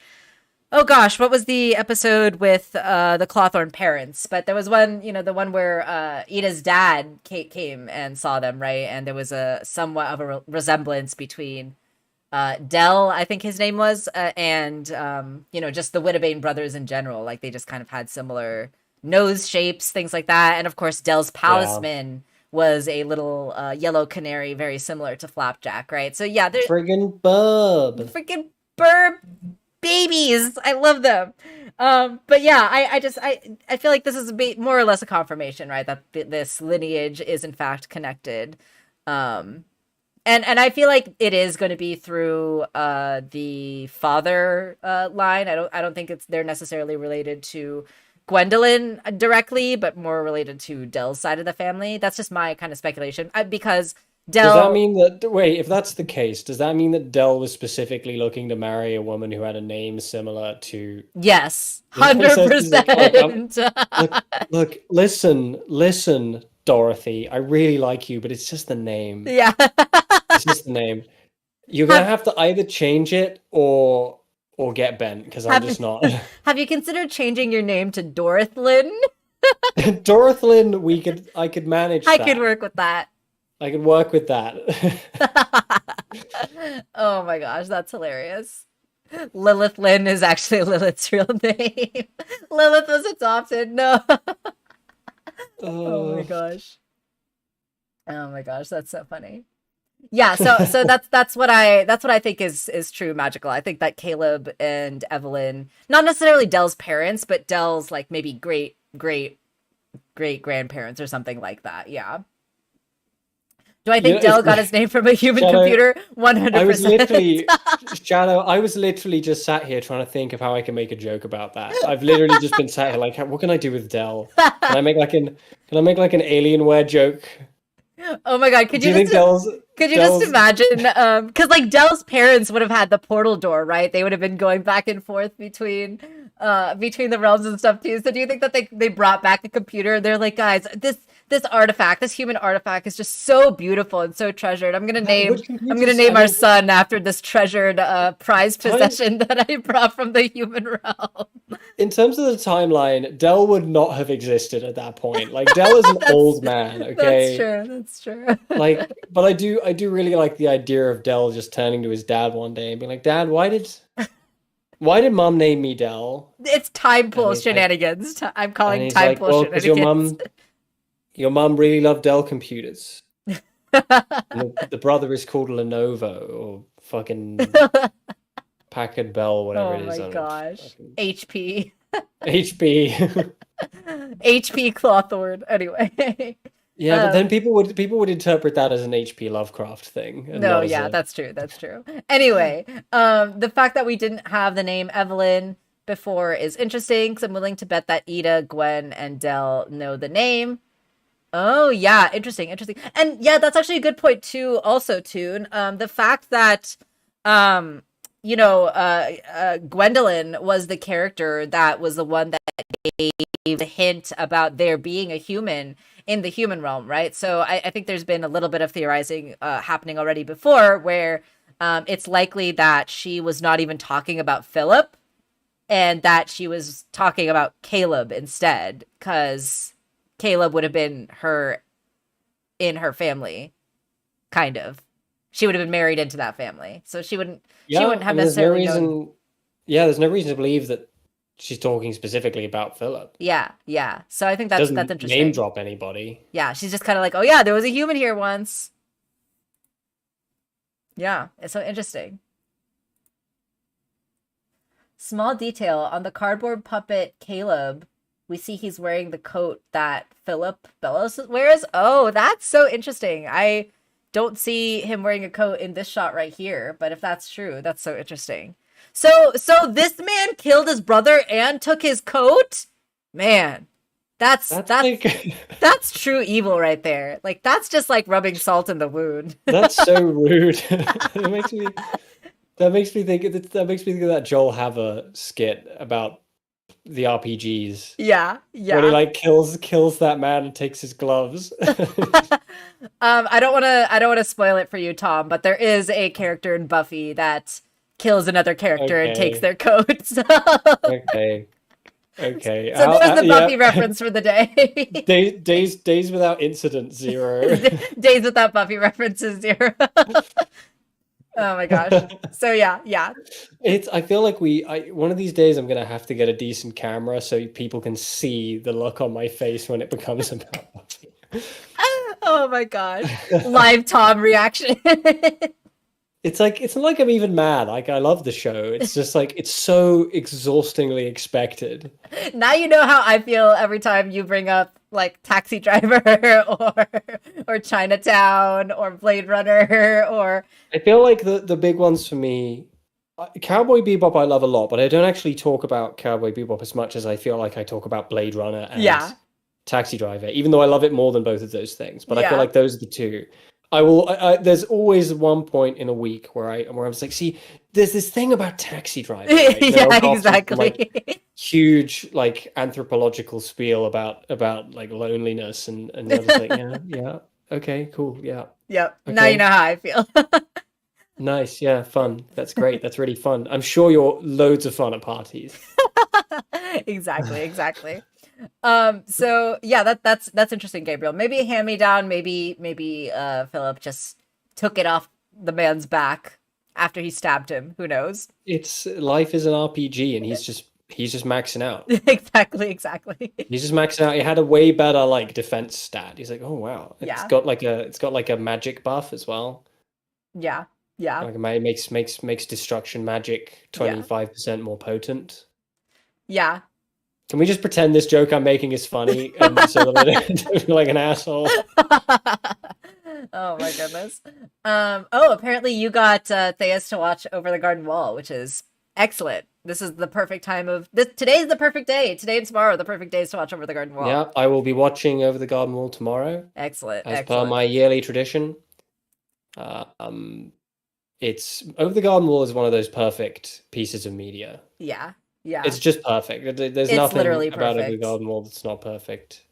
oh gosh, what was the episode with the Clawthorn parents? But there was one, the one where Ida's dad came and saw them, right? And there was a somewhat of a resemblance between Dell, I think his name was, and just the Wittabane brothers in general. Like they just kind of had similar nose shapes, things like that. And of course, Dell's Yeah. palisman was a little yellow canary, very similar to Flapjack, right? So yeah, they're Friggin' bub. freaking burb babies. I love them. But yeah, I feel like this is more or less a confirmation, right? That this lineage is in fact connected. Um, and I feel like it is going to be through the father line. I don't think they're necessarily related to Gwendolyn directly, but more related to Dell's side of the family. That's just my kind of speculation because Does that Dell. mean that, wait, if that's the case, does that mean that Dell was specifically looking to marry a woman who had a name similar to Yes, the princesses? Like, look, 100%. look, listen, Dorothy, I really like you, but it's just the name. Yeah. It's just the name. You're gonna have have to either change it or get bent, because I'm have just not. have you considered changing your name to Dorothlyn? Dorothlyn, I could manage I that. could work with that. I could work with that. Oh my gosh, that's hilarious. Lilith Lynn is actually Lilith's real name. Lilith was adopted. No. Oh my gosh. Oh my gosh, that's so funny. Yeah, so that's what I think is true magical. I think that Caleb and Evelyn, not necessarily Dell's parents, but Dell's like maybe great grandparents or something like that. Yeah. Do I think Dell got his name from a human Shadow, computer? 100%. I was literally just sat here trying to think of how I can make a joke about that. I've literally just been sat here like, what can I do with Dell? Can I make like an Alienware joke? Oh my god, could you just imagine because like Dell's parents would have had the portal door, right? They would have been going back and forth between the realms and stuff too. So do you think that they brought back a computer and they're like, guys, this human artifact is just so beautiful and so treasured. I'm gonna name our son after this treasured prized possession that I brought from the human realm. In terms of the timeline, Dell would not have existed at that point. Like Dell is an old man, okay? That's true. Like, but I do really like the idea of Dell just turning to his dad one day and being like, "Dad, why did Mom name me Dell?" It's time pull shenanigans. I'm calling time pull shenanigans. Your mom really loved Dell computers. The brother is called Lenovo or fucking Packard Bell, whatever it is. Oh my gosh. HP. HP. HP Clawthorn. Anyway. Yeah, but then people would interpret that as an HP Lovecraft thing. No, yeah, that's true. That's true. Anyway, the fact that we didn't have the name Evelyn before is interesting because I'm willing to bet that Ida, Gwen, and Dell know the name. Oh yeah, interesting. And yeah, that's actually a good point too. Also, Toon, the fact that Gwendolyn was the character that was the one that gave the hint about there being a human in the human realm, right? So I think there's been a little bit of theorizing happening already before where it's likely that she was not even talking about Philip and that she was talking about Caleb instead, because Caleb would have been in her family, kind of. She would have been married into that family, so she wouldn't have necessarily known. Yeah, there's no reason to believe that she's talking specifically about Philip. Yeah. So I think that's interesting. Name drop anybody. Yeah, she's just kind of like, oh yeah, there was a human here once. Yeah, it's so interesting. Small detail on the cardboard puppet Caleb. We see he's wearing the coat that Philip Bellows wears. Oh, that's so interesting. I don't see him wearing a coat in this shot right here, but if that's true, that's so interesting. So this man killed his brother and took his coat? Man, that's true evil right there. Like that's just like rubbing salt in the wound. That's so rude. That makes me think of that Joel Haver skit about the RPGs. Yeah. Where he like kills that man and takes his gloves. I don't want to spoil it for you, Tom, but there is a character in Buffy that kills another character and takes their coats. Okay. So there's the Buffy reference for the day. Days without incident 0. Days without Buffy references 0. Oh my gosh. So yeah. I feel like one of these days I'm gonna have to get a decent camera so people can see the look on my face when it becomes about Buffy. Oh my gosh. Live Tom reaction. It's not like I'm even mad. Like I love the show. It's just like it's so exhaustingly expected. Now you know how I feel every time you bring up like Taxi Driver or Chinatown or Blade Runner or. I feel like the big ones for me Cowboy Bebop I love a lot, but I don't actually talk about Cowboy Bebop as much as I feel like I talk about Blade Runner and Yeah. Taxi Driver, even though I love it more than both of those things. But I feel Yeah. like those are the two. There's always one point in a week where I was like, see, there's this thing about Taxi Driver, right? And then I'll Yeah, go off on some like exactly. huge like anthropological spiel about like loneliness, and you're just like, yeah, yeah, okay, cool, yeah, Yep. Now you okay. know how I feel. Nice, yeah, fun. That's great. That's really fun. I'm sure you're loads of fun at parties. Exactly, exactly. So yeah, that's interesting, Gabriel. Maybe a hand me down, maybe Philip just took it off the man's back after he stabbed him. Who knows? It's life is an RPG, and he's just maxing out. Exactly, exactly. He's just maxing out. He had a way better like defense stat. He's like, oh wow, Yeah. it's got like a magic buff as well. Yeah. Yeah. Like it makes destruction magic Yeah. 25% more potent. Yeah. Can we just pretend this joke I'm making is funny, and so that I don't feel like an asshole? Oh my goodness. Oh, apparently you got Theus to watch Over the Garden Wall, which is excellent. This is the perfect time of this. Today's the perfect day. Today and tomorrow are the perfect days to watch Over the Garden Wall. Yeah, I will be watching Over the Garden Wall tomorrow, Excellent, as per excellent. my yearly tradition. Uh, um, it's Over the Garden Wall is one of those perfect pieces of media. Yeah, yeah. It's just perfect. There's It's nothing literally about Over the perfect. Garden Wall that's not perfect.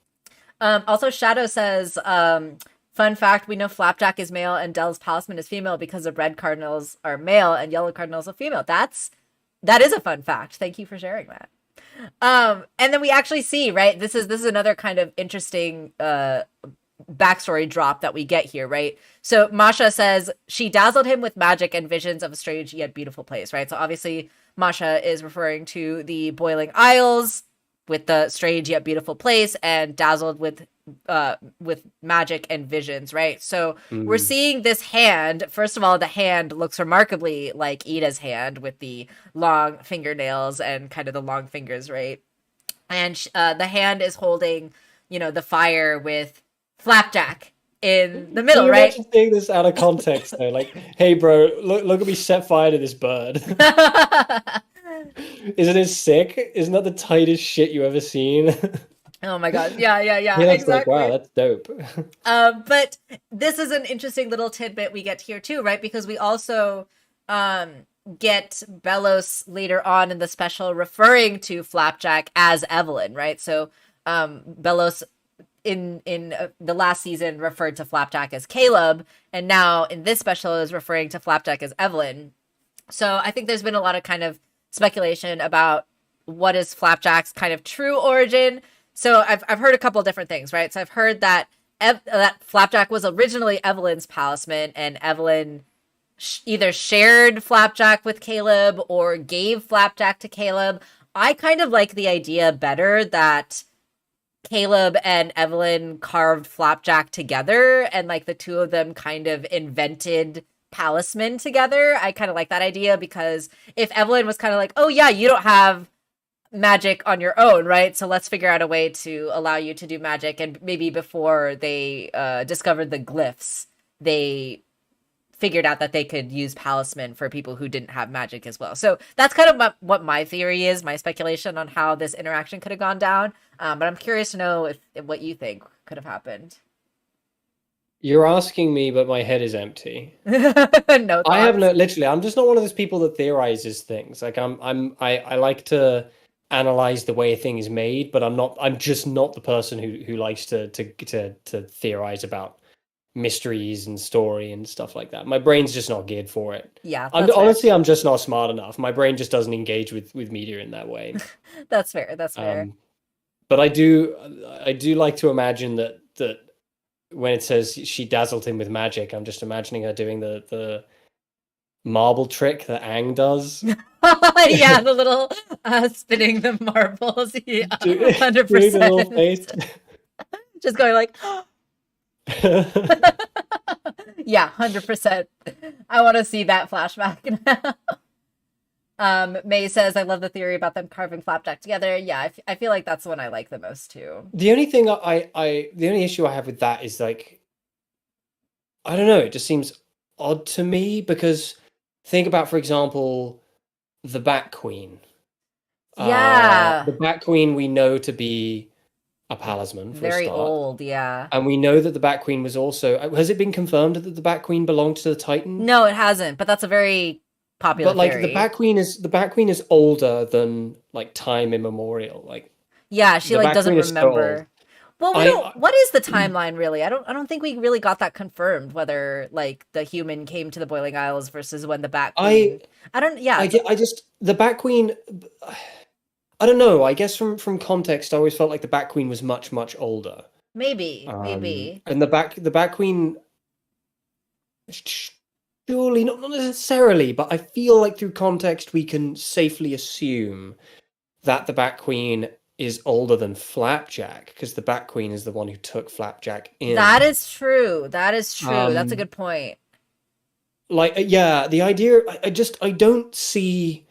Also, Shadow says, fun fact, we know Flapjack is male and Dell's Palisman is female because the red cardinals are male and yellow cardinals are female. That is a fun fact. Thank you for sharing that. And then we actually see, right? This is another kind of interesting backstory drop that we get here, right? So Masha says she dazzled him with magic and visions of a strange yet beautiful place, right? So obviously Masha is referring to the Boiling Isles with the strange yet beautiful place, and dazzled with magic and visions, right? So we're seeing this hand. First of all, the hand looks remarkably like Ida's hand with the long fingernails and kind of the long fingers, right? And the hand is holding, the fire with Flapjack in the Can middle, you right? imagine seeing this out of context though? Like, hey bro, look at me set fire to this bird. Isn't it sick? Isn't that the tightest shit you ever seen? Oh my god. Yeah, yeah, yeah, Yeah, that's like, wow, exactly. that's dope. But this is an interesting little tidbit we get here too, right? Because we also get Bellos later on in the special referring to Flapjack as Evelyn, right? So Bellos in the last season referred to Flapjack as Caleb, and now in this special is referring to Flapjack as Evelyn. So I think there's been a lot of kind of speculation about what is Flapjack's kind of true origin. So I've heard a couple of different things, right? So I've heard that that Flapjack was originally Evelyn's palisman, and Evelyn either shared Flapjack with Caleb or gave Flapjack to Caleb. I kind of like the idea better that Caleb and Evelyn carved Flapjack together, and like the two of them kind of invented palisman together. I kind of like that idea, because if Evelyn was kind of like, oh yeah, you don't have magic on your own, right? So let's figure out a way to allow you to do magic. And maybe before they discovered the glyphs, they figured out that they could use palisman for people who didn't have magic as well. So that's kind of what my theory is, my speculation on how this interaction could have gone down. But I'm curious to know if what you think could have happened. You're asking me, but my head is empty. No I have thoughts. literally, I'm just not one of those people that theorizes things. Like I like to analyze the way a thing is made, but I'm just not the person who likes to theorize about mysteries and story and stuff like that. My brain's just not geared for it. Yeah, I'm that's fair. honestly, I'm just not smart enough. My brain just doesn't engage with media in that way. That's fair. That's fair. But I do like to imagine that when it says she dazzled him with magic, I'm just imagining her doing the marble trick that Aang does. Yeah, the little spinning the marbles. Yeah, Doing the little 100%. face. Just going like, yeah, 100%. I want to see that flashback now. May says, I love the theory about them carving Flapjack together. Yeah, I feel like that's the one I like the most too. The only thing the only issue I have with that is like, I don't know, it just seems odd to me, because think about, for example, the Bat Queen. Yeah. The Bat Queen we know to be a palisman for a Very start. old, yeah. And we know that the Bat Queen was also. Has it been confirmed that the Bat Queen belonged to the Titan? No, it hasn't, but that's a very popular But like theory. The Bat Queen is older than like time immemorial. Like Yeah, she the like Bat doesn't Queen is so old. remember. Well, we don't. I What is the timeline really? I don't think we really got that confirmed. Whether like the human came to the Boiling Isles versus when the Bat I Queen. I don't. Yeah, I just the Bat Queen. I don't know. I guess from context, I always felt like the Bat Queen was much older. maybe. And the Bat Queen. Surely not necessarily, but I feel like through context we can safely assume that the Bat Queen is older than Flapjack because the Bat Queen is the one who took Flapjack in. That is true. That's a good point. Like, yeah, the idea. I don't see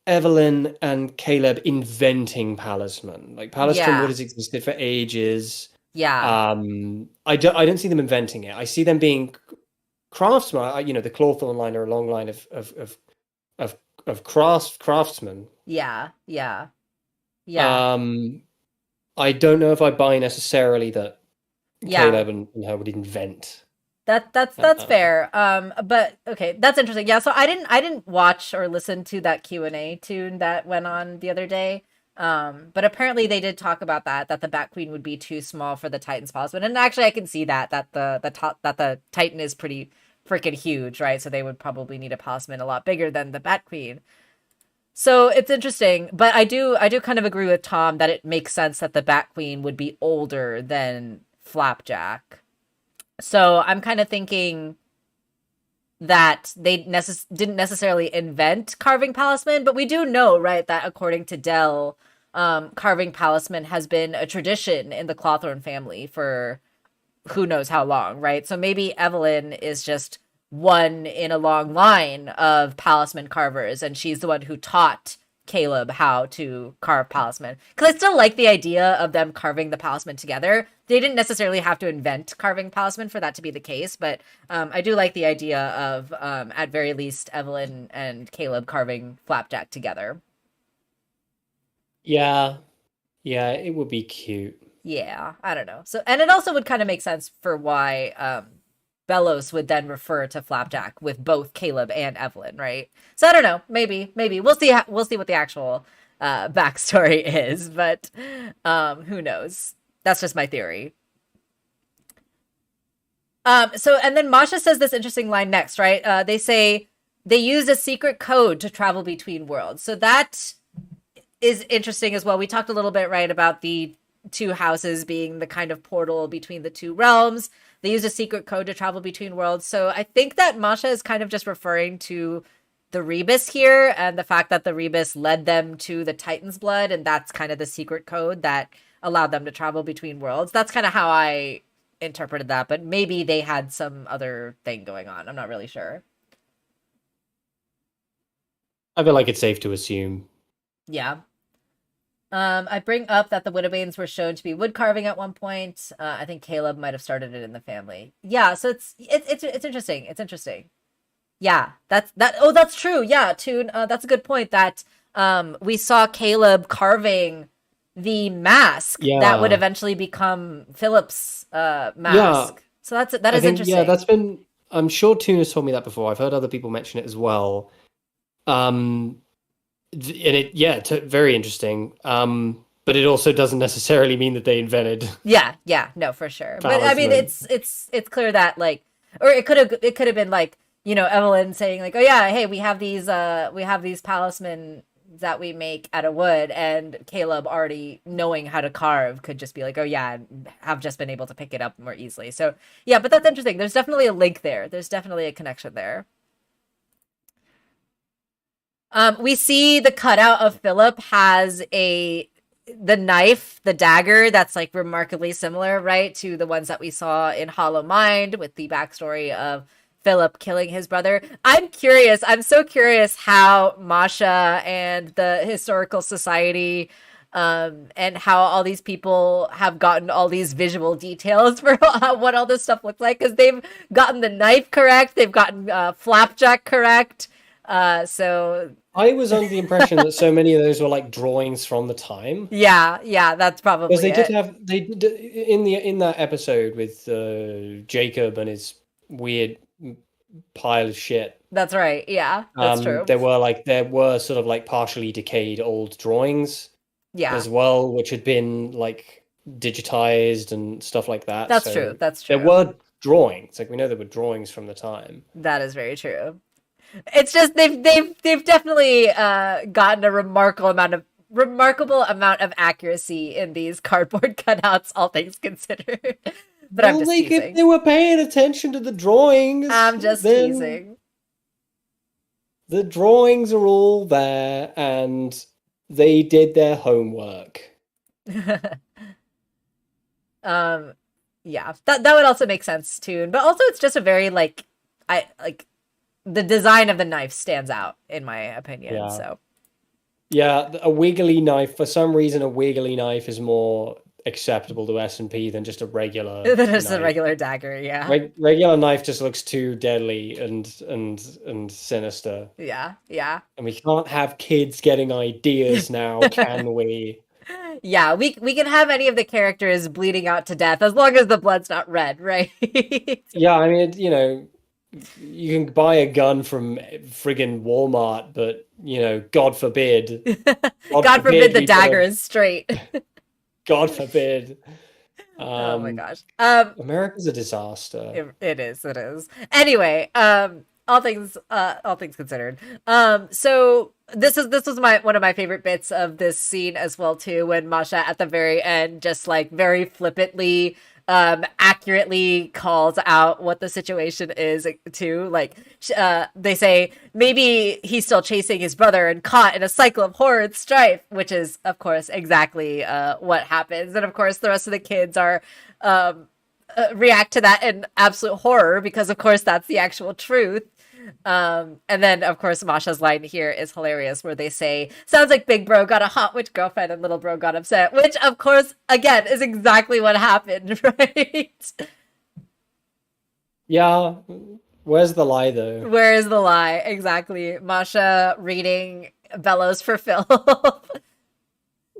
Evelyn and Caleb inventing Palisman. Like Palistrom would have existed for ages. Yeah. I don't see them inventing it. I see them being craftsmen. The Clawthorn line are a long line of craftsmen. Yeah. I don't know if I buy necessarily that Caleb and her would invent. That's fair. But okay, that's interesting. Yeah, so I didn't watch or listen to that Q&A tune that went on the other day. But apparently they did talk about that the Bat Queen would be too small for the Titan's Palisman. And actually I can see that the Titan is pretty freaking huge, right? So they would probably need a Palisman a lot bigger than the Bat Queen. So it's interesting, but I do kind of agree with Tom that it makes sense that the Bat Queen would be older than Flapjack. So I'm kind of thinking that they didn't necessarily invent carving palisman, but we do know, right, that according to Dell, carving palisman has been a tradition in the Clawthorn family for who knows how long, right? So maybe Evelyn is just one in a long line of palisman carvers, and she's the one who taught Caleb how to carve palisman. Because I still like the idea of them carving the palisman together. They didn't necessarily have to invent carving palisman for that to be the case, but I do like the idea of, at very least, Evelyn and Caleb carving Flapjack together. Yeah, it would be cute. Yeah, I don't know. So, and it also would kind of make sense for why Bellows would then refer to Flapjack with both Caleb and Evelyn, right? So I don't know. Maybe we'll see. We'll see what the actual backstory is, but who knows? That's just my theory. So and then Masha says this interesting line next, right? They say they used a secret code to travel between worlds. So that is interesting as well. We talked a little bit, right, about the two houses being the kind of portal between the two realms. They use a secret code to travel between worlds. So I think that Masha is kind of just referring to the Rebus here and the fact that the Rebus led them to the Titan's blood. And that's kind of the secret code that allowed them to travel between worlds. That's kind of how I interpreted that. But maybe they had some other thing going on. I'm not really sure. I feel like it's safe to assume. Yeah. I bring up that the Widowbanes were shown to be wood carving at one point. I think Caleb might have started it in the family. Yeah, so it's interesting. It's interesting. Yeah, that's true. Yeah, Toon, that's a good point. That we saw Caleb carving the mask that would eventually become Philip's mask. Yeah. So that is interesting. Yeah, that's been. I'm sure Toon has told me that before. I've heard other people mention it as well. And it's very interesting. But it also doesn't necessarily mean that they invented. Yeah, no, for sure. But I mean, it's clear that or it could have been Evelyn saying like, oh yeah, hey, we have these palisman that we make out of wood, and Caleb already knowing how to carve could just be like, oh yeah, and have just been able to pick it up more easily. So yeah, but that's interesting. There's definitely a link there. There's definitely a connection there. We see the cutout of Philip has the knife, the dagger, that's remarkably similar, right, to the ones that we saw in Hollow Mind with the backstory of Philip killing his brother. I'm so curious how Masha and the Historical Society and how all these people have gotten all these visual details for what all this stuff looks like, because they've gotten the knife correct, they've gotten Flapjack correct. So I was under the impression that so many of those were like drawings from the time. yeah, that's Because probably they did it. have they did in that episode with Jacob and his weird pile of shit. That's right. Yeah, that's true. There were sort of like partially decayed old drawings Yeah, as well, which had been like digitized and stuff like that. that's true. So That's there true. were drawings. Like we know there were drawings from the time. That is very true. It's just they've definitely gotten a remarkable amount of accuracy in these cardboard cutouts, all things considered. But I'm Well, just like if teasing. they were paying attention to the drawings, I'm just then teasing. the drawings are all there and they did their homework. um, yeah, that would also make sense too. But also, it's just a very I like the design of the knife stands out in my opinion. Yeah. So Yeah, a wiggly knife, for some reason, a wiggly knife is more acceptable to S&P than just a regular that is a knife. regular dagger. Yeah, Regular knife just looks too deadly and sinister. yeah, yeah. And we can't have kids getting ideas now, can we? Yeah, we can have any of the characters bleeding out to death as long as the blood's not red, right? Yeah, I mean, you can buy a gun from friggin' Walmart, but God forbid, God forbid the we put dagger is straight. God forbid. Oh my gosh. America's a disaster. It is. It is. Anyway, all things considered. So this was my one of my favorite bits of this scene as well too, when Masha at the very end just like very flippantly accurately calls out what the situation is too. Like they say maybe he's still chasing his brother and caught in a cycle of horrid strife, which is of course exactly what happens. And of course the rest of the kids are react to that in absolute horror because of course that's the actual truth. And then of course Masha's line here is hilarious where they say, sounds like big bro got a hot witch girlfriend and little bro got upset, which of course again is exactly what happened. Right? Yeah, where's the lie though? Where is the lie? Exactly. Masha reading Bellows for Phil.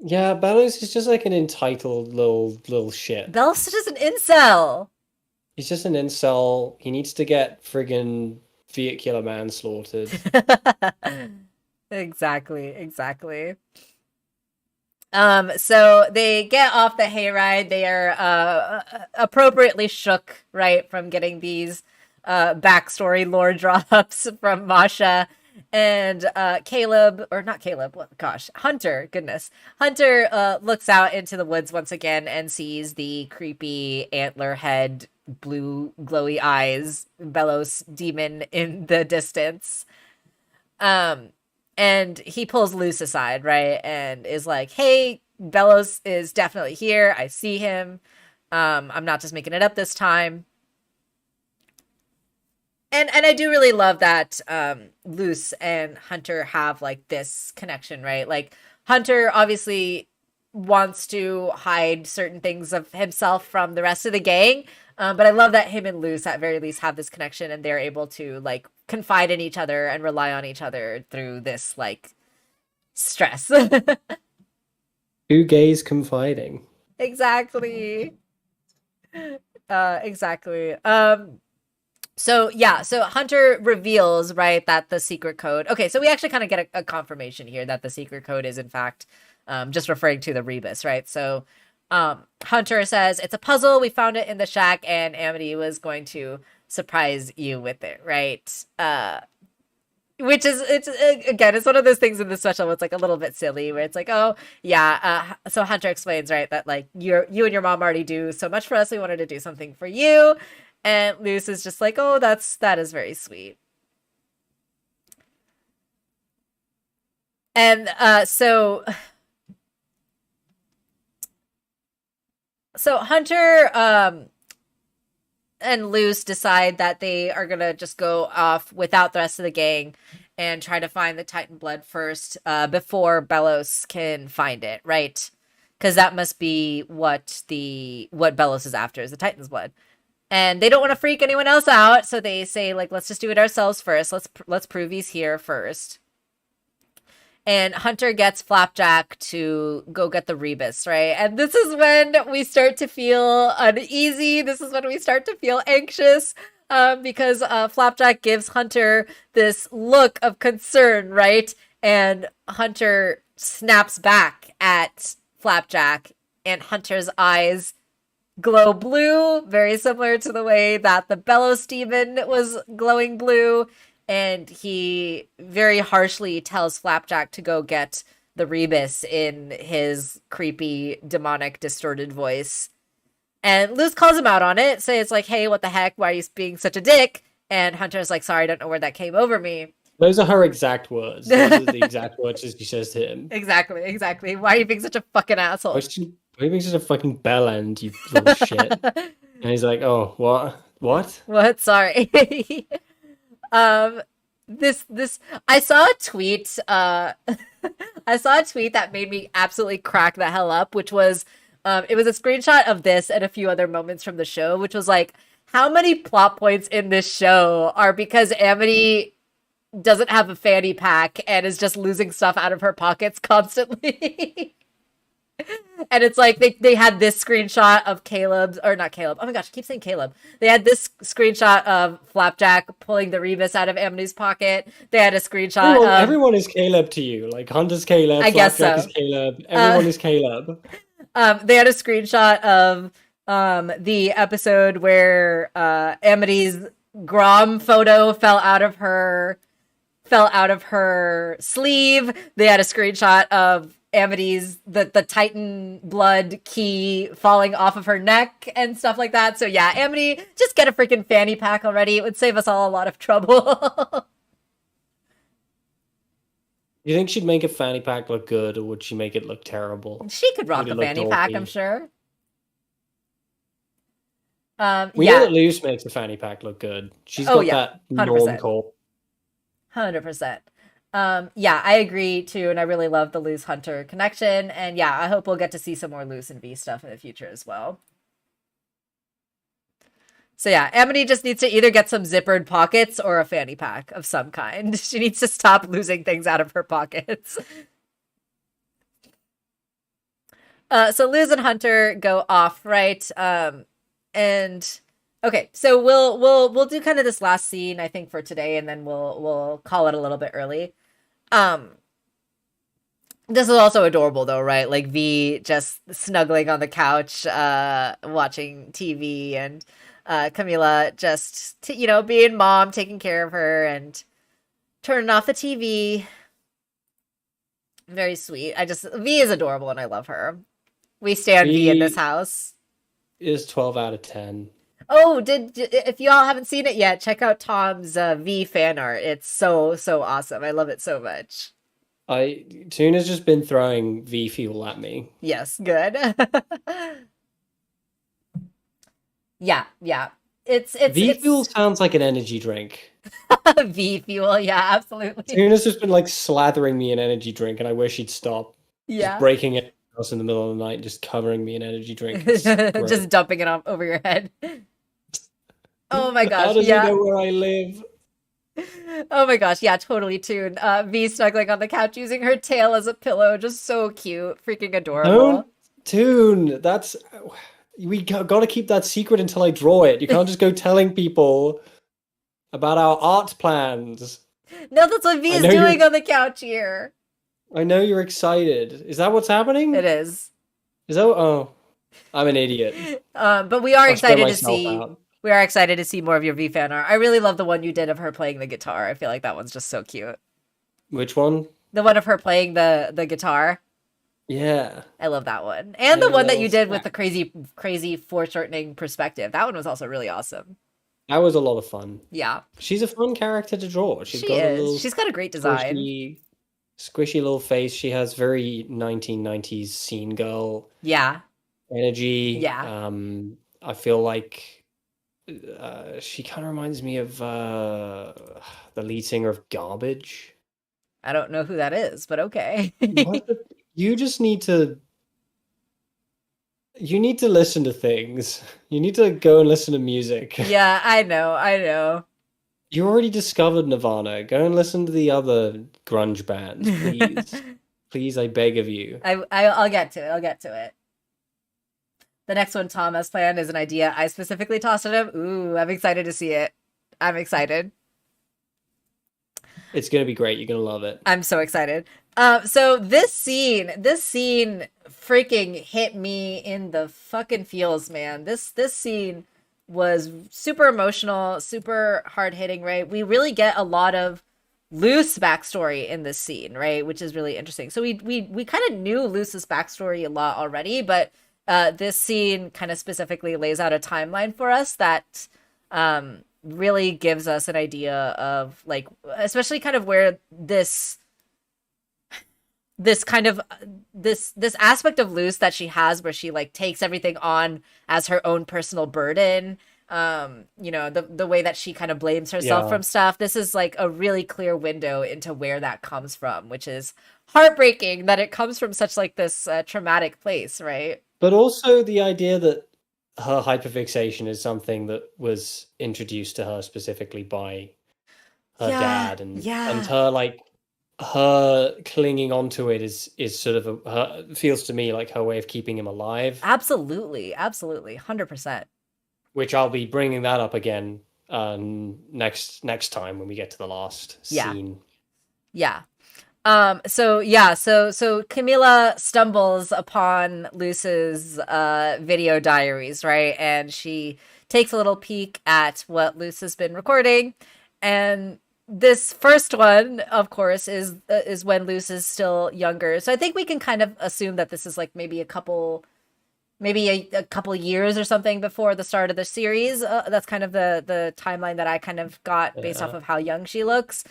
Yeah, Bellows is just like an entitled little shit. Bellows is just an incel. He's just an incel. He needs to get friggin' vehicular manslaughtered. Exactly. So they get off the hayride. They are appropriately shook, right, from getting these backstory lore drops from Masha and Caleb, or not Caleb, gosh, Hunter, goodness. Hunter looks out into the woods once again and sees the creepy antler head, blue glowy eyes, Bellows demon in the distance. And he pulls Luz aside, right, and is like, hey, Bellows is definitely here. I see him. I'm not just making it up this time. And I do really love that Luz and Hunter have like this connection, right? Like Hunter obviously wants to hide certain things of himself from the rest of the gang, but I love that him and Luz at very least have this connection and they're able to like confide in each other and rely on each other through this like stress. Two gays confiding. Exactly. Exactly. So Hunter reveals, right, that the secret code. Okay, so we actually kind of get a confirmation here that the secret code is in fact just referring to the Rebus, right? So Hunter says it's a puzzle. We found it in the shack, and Amity was going to surprise you with it, right? Which is it's one of those things in the special where it's like a little bit silly, where it's like, oh yeah. So Hunter explains, right, that like you and your mom already do so much for us. We wanted to do something for you. And Luz is just like, oh, that is very sweet. And so Hunter and Luz decide that they are gonna just go off without the rest of the gang and try to find the Titan blood first before Bellows can find it, right? Because that must be what Bellows is after, is the Titan's blood. And they don't want to freak anyone else out, so they say like, let's just do it ourselves first. Let's prove he's here first. And Hunter gets Flapjack to go get the rebus, right? And this is when we start to feel uneasy. This is when we start to feel anxious, because Flapjack gives Hunter this look of concern, right? And Hunter snaps back at Flapjack, and Hunter's eyes glow blue, very similar to the way that the Bellows demon was glowing blue. And he very harshly tells Flapjack to go get the rebus in his creepy, demonic, distorted voice. And Luz calls him out on it, say it's like, hey, what the heck? Why are you being such a dick? And Hunter's like, sorry, I don't know where that came over me. Those are her exact words. Those are the exact words she says to him. Exactly. Why are you being such a fucking asshole? Why are you being such a fucking bell end, you little shit? And he's like, oh, what? What? Sorry. This I saw a tweet I saw a tweet that made me absolutely crack the hell up, which was it was a screenshot of this and a few other moments from the show, which was like, how many plot points in this show are because Amity doesn't have a fanny pack and is just losing stuff out of her pockets constantly. And it's like they had this screenshot of Caleb's, or not Caleb. Oh my gosh, I keep saying Caleb. They had this screenshot of Flapjack pulling the rebus out of Amity's pocket. They had a screenshot of everyone is Caleb to you. Like Hunter's Caleb, I guess Flapjack so. is Caleb, everyone is Caleb. They had a screenshot of the episode where Amity's Grom photo fell out of her sleeve. They had a screenshot of Amity's the Titan blood key falling off of her neck and stuff like that. So yeah, Amity, just get a freaking fanny pack already. It would save us all a lot of trouble. You think she'd make a fanny pack look good, or would she make it look terrible? She could rock a fanny pack, I'm sure. We know that Luz makes a fanny pack look good. She's got that norm-core. 100%. Yeah, I agree too, and I really love the Luz Hunter connection, and yeah, I hope we'll get to see some more Luz and V stuff in the future as well. So yeah, Amity just needs to either get some zippered pockets or a fanny pack of some kind. She needs to stop losing things out of her pockets. So Luz and Hunter go off, right? And okay, so we'll do kind of this last scene, I think, for today, and then we'll call it a little bit early. This is also adorable though, right? Like V just snuggling on the couch, watching TV, and Camila just being mom, taking care of her and turning off the TV. Very sweet. V is adorable and I love her. We stand V in this house. Is 12 out of 10. Oh, if y'all haven't seen it yet, check out Tom's V fan art. It's so awesome. I love it so much. Tuna's just been throwing V fuel at me. Yes, good. Yeah. It's V fuel sounds like an energy drink. V fuel, yeah, absolutely. Tuna's just been like slathering me in energy drink, and I wish he'd stop. Yeah, just breaking it in the middle of the night, just covering me in energy drink. Just dumping it over your head. Oh my gosh! How does he know where I live? Oh my gosh, yeah, totally Tune. V snuggling on the couch using her tail as a pillow, just so cute, freaking adorable. Tune, we gotta keep that secret until I draw it. You can't just go telling people about our art plans. No, that's what V is doing on the couch here. I know you're excited. Is that what's happening? It is. Is that? Oh, I'm an idiot. But we are excited to see. We are excited to see more of your V fan art. I really love the one you did of her playing the guitar. I feel like that one's just so cute. Which one? The one of her playing the guitar. Yeah. I love that one. And the one that you did with the crazy foreshortening perspective. That one was also really awesome. That was a lot of fun. Yeah. She's a fun character to draw. She's got a great design. Squishy little face. She has very 1990s scene girl energy. Yeah. I feel like she kind of reminds me of the lead singer of Garbage. I don't know who that is, but okay. You just need to You need to listen to things. You need to go and listen to music. Yeah, I know. You already discovered Nirvana. Go and listen to the other grunge bands, please. Please, I beg of you. I'll get to it. I'll get to it. The next one Tom has planned is an idea I specifically tossed at him. Ooh, I'm excited to see it. I'm excited. It's gonna be great. You're gonna love it. I'm so excited. So this scene freaking hit me in the fucking feels, man. This scene was super emotional, super hard hitting, right? We really get a lot of Luce backstory in this scene, right? Which is really interesting. So we kind of knew Luce's backstory a lot already, but this scene kind of specifically lays out a timeline for us that really gives us an idea of like, especially kind of where this kind of this aspect of Luce that she has where she like takes everything on as her own personal burden, the way that she kind of blames herself Yeah. from stuff. This is like a really clear window into where that comes from, which is heartbreaking that it comes from such like this traumatic place, right? But also the idea that her hyperfixation is something that was introduced to her specifically by her Yeah, dad, and yeah, her like her clinging onto it is sort of feels to me like her way of keeping him alive, absolutely, absolutely, 100%. which I'll be bringing that up again next time when we get to the last Yeah, scene. yeah. So Camila stumbles upon Luce's video diaries, right? And she takes a little peek at what Luce has been recording. And this first one, of course, is when Luce is still younger. So I think we can kind of assume that this is like maybe a couple years or something before the start of the series. That's kind of the timeline that I kind of got based off Yeah. of how young she looks.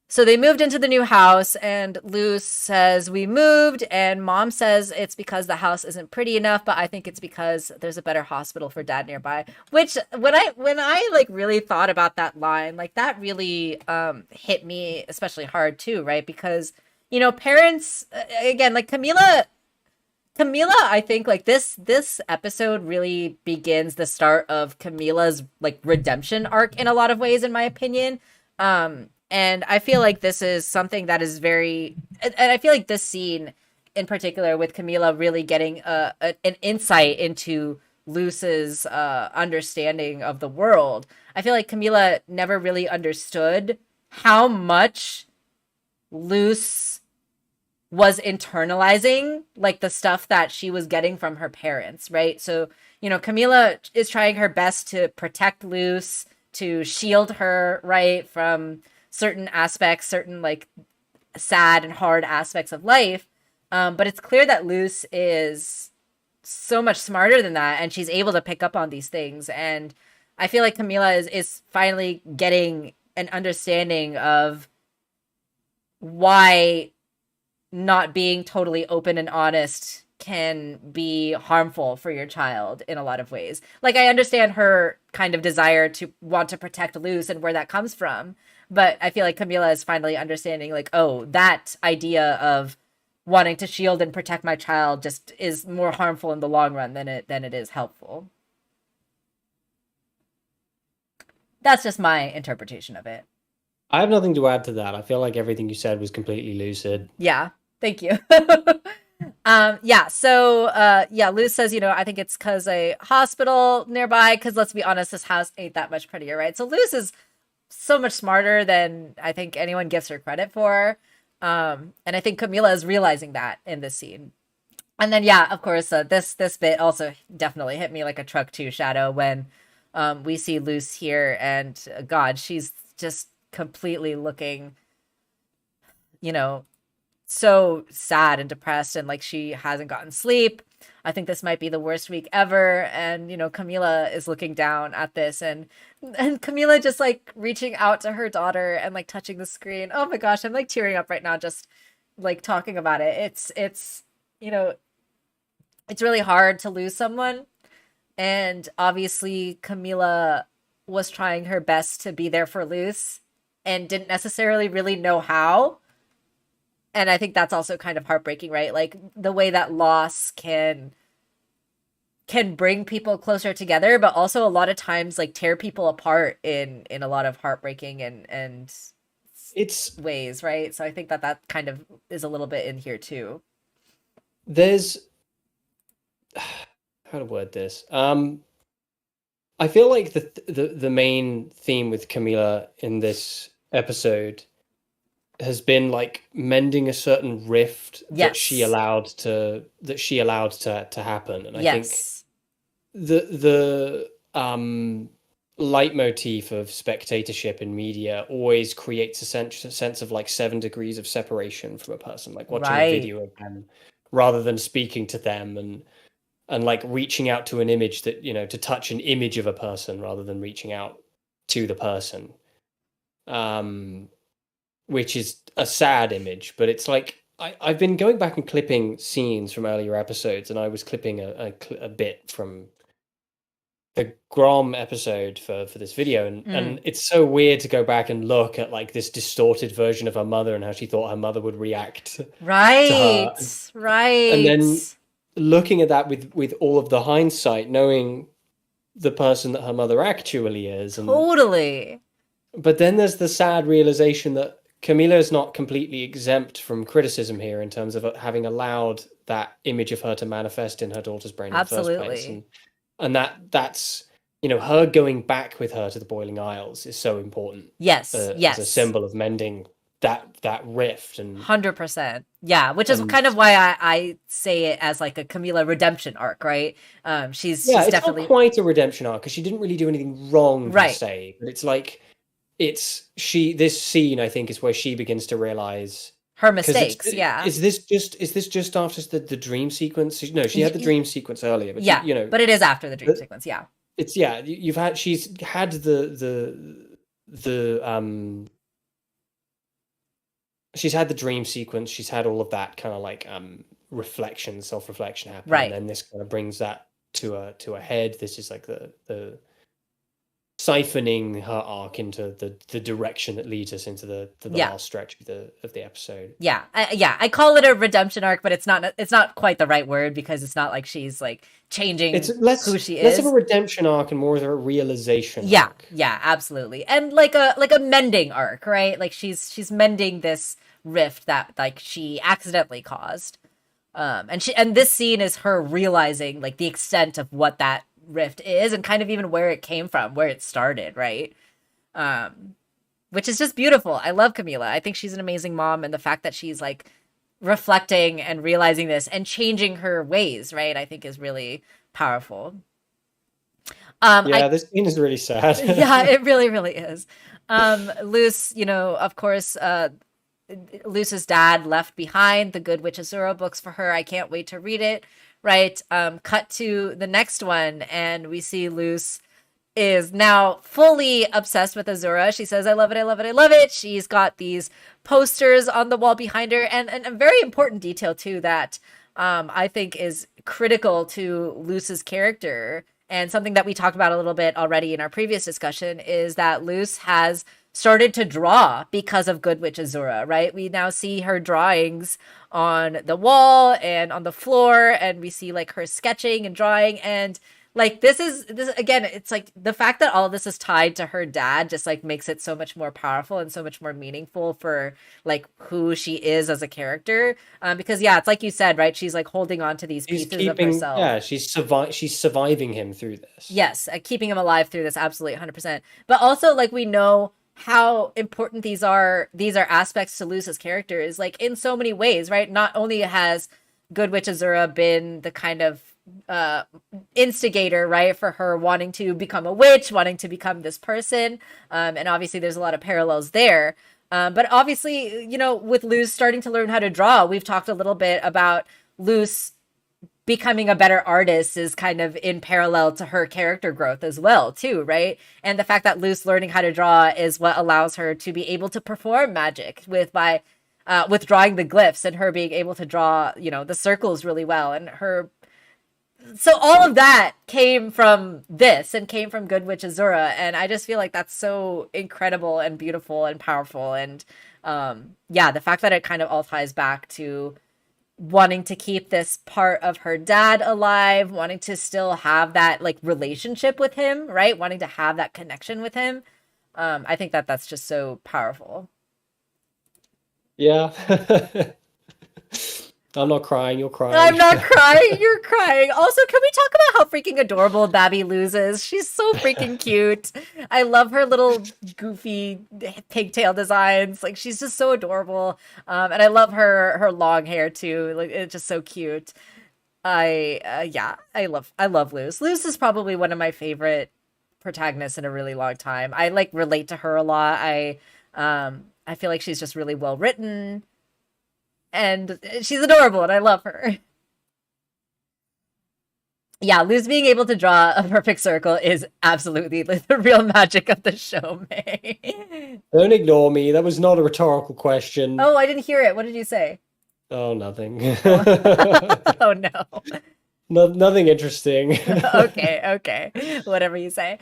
So they moved into the new house, and Luz says, "We moved," and Mom says it's because the house isn't pretty enough, but I think it's because there's a better hospital for Dad nearby. Which when I like really thought about that line, like that really hit me especially hard too, right? Because parents again, like Camila, I think like this episode really begins the start of Camila's like redemption arc in a lot of ways, in my opinion. And I feel like this is something that is very, and I feel like this scene in particular with Camila really getting an insight into Luce's understanding of the world. I feel like Camila never really understood how much Luce was internalizing like the stuff that she was getting from her parents, right? So, Camila is trying her best to protect Luce, to shield her, right, from certain aspects, certain like sad and hard aspects of life. But it's clear that Luce is so much smarter than that, and she's able to pick up on these things. And I feel like Camila is finally getting an understanding of why not being totally open and honest can be harmful for your child in a lot of ways. Like I understand her kind of desire to want to protect Luz and where that comes from, but I feel like Camila is finally understanding like, oh, that idea of wanting to shield and protect my child just is more harmful in the long run than it is helpful. That's just my interpretation of it. I have nothing to add to that. I feel like everything you said was completely lucid. Yeah. Thank you. Yeah, so yeah, Luz says, I think it's because a hospital nearby, because let's be honest, this house ain't that much prettier, right? So Luz is so much smarter than I think anyone gives her credit for. And I think Camila is realizing that in this scene. And then yeah, of course, this bit also definitely hit me like a truck to Shadow when we see Luz here, and God, she's just completely looking, you know, so sad and depressed, and like she hasn't gotten sleep. I think this might be the worst week ever. And Camila is looking down at this, and Camila just like reaching out to her daughter and like touching the screen. Oh my gosh, I'm like tearing up right now just like talking about it. It's you know, it's really hard to lose someone. And obviously Camila was trying her best to be there for Luz and didn't necessarily really know how. And I think that's also kind of heartbreaking, right? Like the way that loss can can bring people closer together, but also a lot of times like tear people apart in a lot of heartbreaking and It's ways, right? So I think that that kind of is a little bit in here too. there's how to word this. I feel like the main theme with Camila in this episode has been like mending a certain rift Yes. that she allowed to happen, and I think Yes. the leitmotif of spectatorship in media always creates a sense of like 7 degrees of separation from a person, like watching a Right. video of them rather than speaking to them, and like reaching out to an image that, to touch an image of a person rather than reaching out to the person. Um, which is a sad image, but it's like I've been going back and clipping scenes from earlier episodes, and I was clipping a bit from the Grom episode for this video, and it's so weird to go back and look at like this distorted version of her mother and how she thought her mother would react to her, Right. and then Right. looking at that with all of the hindsight, knowing the person that her mother actually is, and Totally. but then there's the sad realization that Camila is not completely exempt from criticism here in terms of having allowed that image of her to manifest in her daughter's brain in the first place, Absolutely. and that's her going back with her to the Boiling Isles is so important Yes. as a Yes. symbol of mending that rift, 100%. Yeah, which is and kind of why I say it as like a Camila redemption arc, right? yeah, She's it's not definitely quite a redemption arc because she didn't really do anything wrong per right. se, but it's like this scene I think is where she begins to realize. Her Because mistakes, yeah. is this just after the dream sequence? No, she had the Y- dream sequence earlier, but yeah, but it is after the dream the, sequence, yeah. it's yeah. You've had she's had the she's had the dream sequence. She's had all of that kind of like self reflection happen, and Right. then this kind of brings that to a head. This is like the siphoning her arc into the direction that leads us into the Yeah. last stretch of the episode. Yeah. I call it a redemption arc, but it's not quite the right word because it's not like she's like It's changing who she less of a is. redemption arc and more of a realization Yeah, arc. yeah, absolutely. And like a mending arc, right? Like she's mending this rift that like she accidentally caused. And this scene is her realizing like the extent of what that rift is and kind of even where it came from, where it started, right? Um, which is just beautiful. I love Camila. I think she's an amazing mom, and the fact that she's like reflecting and realizing this and changing her ways, right? I think is really powerful. Yeah, I this scene is really sad. yeah, it really, really is. Luce, of course, Luce's dad left behind the Good Witch Azura books for her. I can't wait to read it. Right. Cut to the next one, and we see Luce is now fully obsessed with Azura. She says, I love it, I love it, I love it. She's got these posters on the wall behind her, and a very important detail, too, that I think is critical to Luce's character, and something that we talked about a little bit already in our previous discussion, is that Luce has started to draw because of Good Witch Azura, right? We now see her drawings on the wall and on the floor, and we see like her sketching and drawing, and like this again, it's like the fact that all of this is tied to her dad just like makes it so much more powerful and so much more meaningful for like who she is as a character. Because yeah, it's like you said, right? She's like holding on to these She's pieces of keeping, herself. yeah, she's surviving him through this. Yes, keeping him alive through this, absolutely 100%. But also like we know how important these are aspects to Luce's character is like in so many ways, right? Not only has Good Witch Azura been the kind of uh instigator, right, for her wanting to become a witch, wanting to become this person, and obviously there's a lot of parallels there, but obviously with Luce starting to learn how to draw, we've talked a little bit about Luce becoming a better artist is kind of in parallel to her character growth as well too, right? And the fact that Luce learning how to draw is what allows her to be able to perform magic with drawing the glyphs, and her being able to draw the circles really well, and her so all of that came from this and came from Good Witch Azura, and I just feel like that's so incredible and beautiful and powerful, and yeah, the fact that it kind of all ties back to wanting to keep this part of her dad alive, wanting to still have that like relationship with him, right? Wanting to have that connection with him. I think that that's just so powerful. Yeah. I'm not crying, you're crying. I'm not crying, you're crying. Also, can we talk about how freaking adorable Babby Luz is? She's so freaking cute. I love her little goofy pigtail designs. Like, she's just so adorable. And I love her long hair too. Like, it's just so cute. Yeah, I love Luz. Luz is probably one of my favorite protagonists in a really long time. I like relate to her a lot. I feel like she's just really well written and she's adorable and I love her. Yeah, Luz being able to draw a perfect circle is absolutely the real magic of the show, May. Don't ignore me. That was not a rhetorical question. Oh, I didn't hear it. What did you say? Oh, nothing. Oh no. Nothing interesting. Okay. Whatever you say.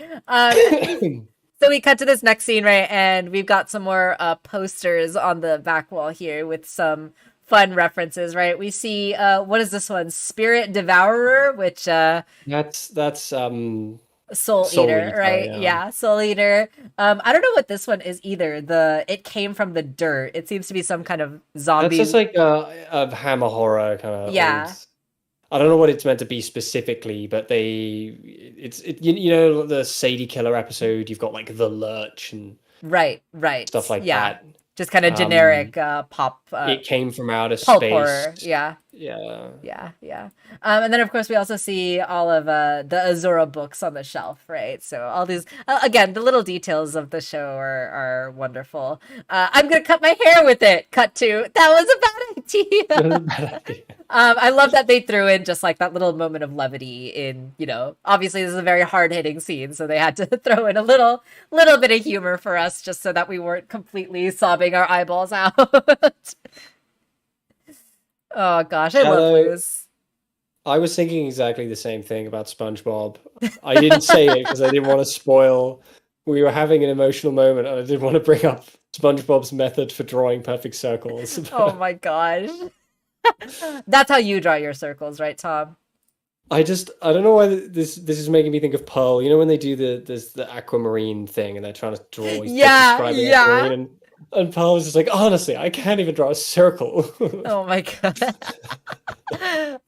So we cut to this next scene, right? And we've got some more posters on the back wall here with some fun references, right? We see what is this one? Spirit Devourer, which that's Soul Eater, right? Yeah, Soul Eater. I don't know what this one is either. It came from the dirt. It seems to be some kind of zombie. That's just like a Hammer horror kind of. Yeah. I don't know what it's meant to be specifically, but you know the Sadie Killer episode. You've got like the Lurch and right stuff like that. Just kind of generic pop. It came from outer pulp space. Horror. Yeah. And then of course we also see all of the Azura books on the shelf, right? So all these again, the little details of the show are wonderful. I'm gonna cut my hair with it. Cut to that was a bad idea. I love that they threw in just like that little moment of levity in, obviously this is a very hard-hitting scene, so they had to throw in a little bit of humor for us just so that we weren't completely sobbing our eyeballs out. Oh gosh, I love Luz. I was thinking exactly the same thing about SpongeBob. I didn't say it because I didn't want to spoil. We were having an emotional moment and I didn't want to bring up SpongeBob's method for drawing perfect circles. Oh my gosh. That's how you draw your circles, right, Tom? I don't know why this is making me think of Pearl. You know when they do the aquamarine thing and they're trying to draw aquamarine and Pearl was just like, honestly, I can't even draw a circle. Oh my god.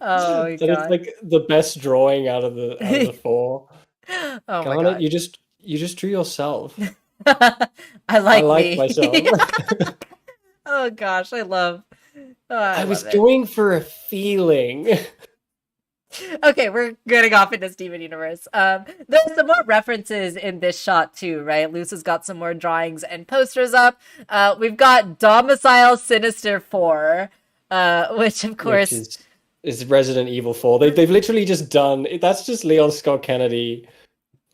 Oh my god. It's like the best drawing out of the four. Oh my god. You just drew yourself. I like myself. Oh gosh, I love. I was going for a feeling. Okay, we're getting off into Steven Universe. There's some more references in this shot too, right? Luz has got some more drawings and posters up. We've got Domicile Sinister 4, which of course is Resident Evil 4. They've literally just done that's just Leon Scott Kennedy.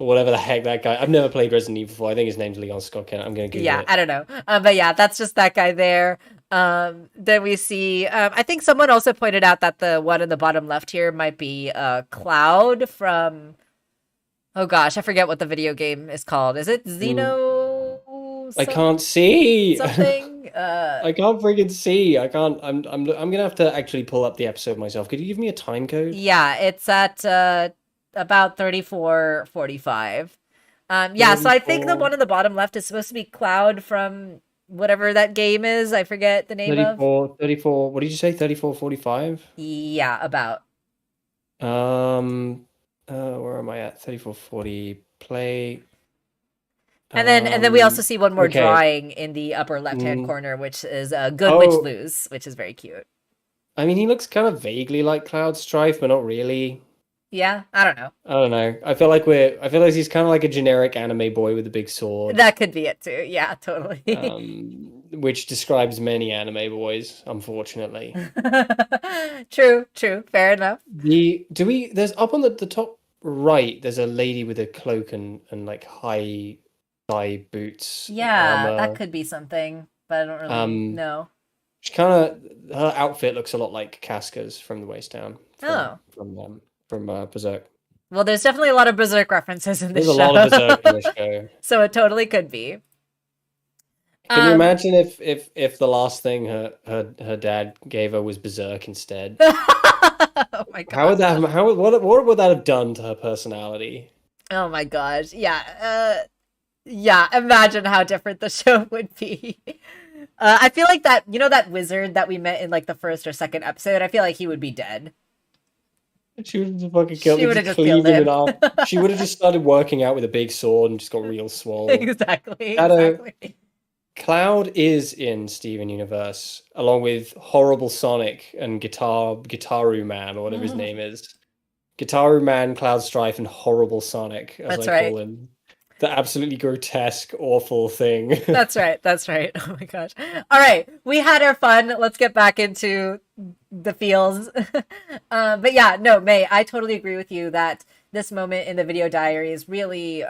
Or whatever the heck that guy. I've never played Resident Evil 4. I think his name's Leon Scott Kennedy. I'm gonna Google it. I don't know. But yeah, that's just that guy there. Then we see I think someone also pointed out that the one in the bottom left here might be Cloud from oh gosh, I forget what the video game is called. Is it Xeno? I can't see something. I can't freaking see. I can't. I'm gonna have to actually pull up the episode myself. Could you give me a time code? Yeah, it's at about 34:45. Yeah, so I think the one in the bottom left is supposed to be Cloud from whatever that game is. I forget the name 34, what did you say? 34:45? Yeah, about. Where am I at? 34:40 play. And then we also see one more drawing in the upper left-hand corner, which is Good Witch Luz, which is very cute. I mean, he looks kind of vaguely like Cloud Strife, but not really. Yeah, I don't know. I feel like he's kind of like a generic anime boy with a big sword. That could be it too. Yeah, totally. Which describes many anime boys, unfortunately. True. Fair enough. There's up on the top right, there's a lady with a cloak and like high thigh boots. Yeah, that could be something, but I don't really know. Her outfit looks a lot like Casca's from the waist down. From Berserk. Well, there's definitely a lot of Berserk references in this show. There's a lot of Berserk in this show. So it totally could be. Can you Um, imagine if the last thing her dad gave her was Berserk instead? oh my How god. would that what would that have done to her personality? Oh my gosh. Yeah. Yeah. Imagine how different the show would be. I feel like that, that wizard that we met in like the first or second episode, I feel like he would be dead. She would have just fucking killed She me, would have just just killed cleaved him in him. half. She would have just started working out with a big sword and just got real swole. Exactly. Shadow Exactly. Cloud is in Steven Universe, along with Horrible Sonic and Gitaru Man, or whatever his name is. Gitaru Man, Cloud Strife, and Horrible Sonic, as That's I right. call him. The absolutely grotesque, awful thing. That's right. That's right. Oh my gosh. All right. We had our fun. Let's get back into the feels. But yeah, no, May, I totally agree with you that this moment in the video diaries really,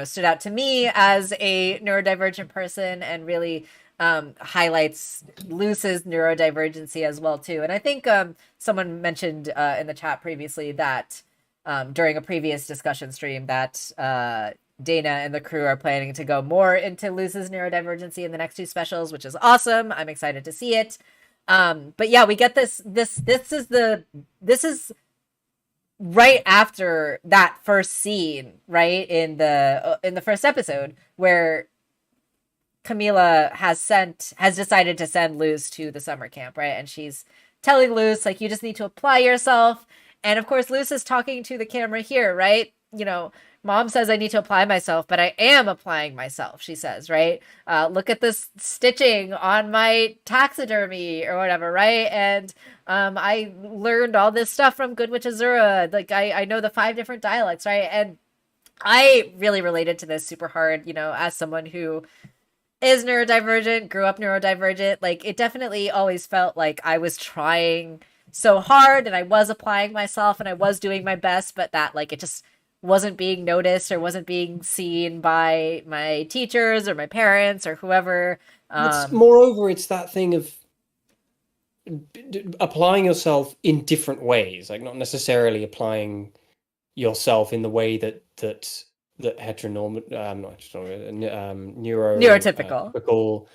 stood out to me as a neurodivergent person and really highlights Luz's neurodivergency as well too. And I think someone mentioned in the chat previously that during a previous discussion stream that Dana and the crew are planning to go more into Luz's neurodivergency in the next two specials, which is awesome. I'm excited to see it. But yeah, we get this is right after that first scene, right in the first episode where Camila has decided to send Luz to the summer camp, right? And she's telling Luz like you just need to apply yourself. And of course, Luz is talking to the camera here, right? Mom says I need to apply myself, but I am applying myself, she says, right? Look at this stitching on my taxidermy or whatever, right? And I learned all this stuff from Good Witch Azura. Like, I know the 5 different dialects, right? And I really related to this super hard, as someone who is neurodivergent, grew up neurodivergent. Like, it definitely always felt like I was trying so hard and I was applying myself and I was doing my best, but that, like, it just wasn't being noticed or wasn't being seen by my teachers or my parents or whoever. It's moreover, it's that thing of applying yourself in different ways, like not necessarily applying yourself in the way that heteronorm not heteronorm Neurotypical. typical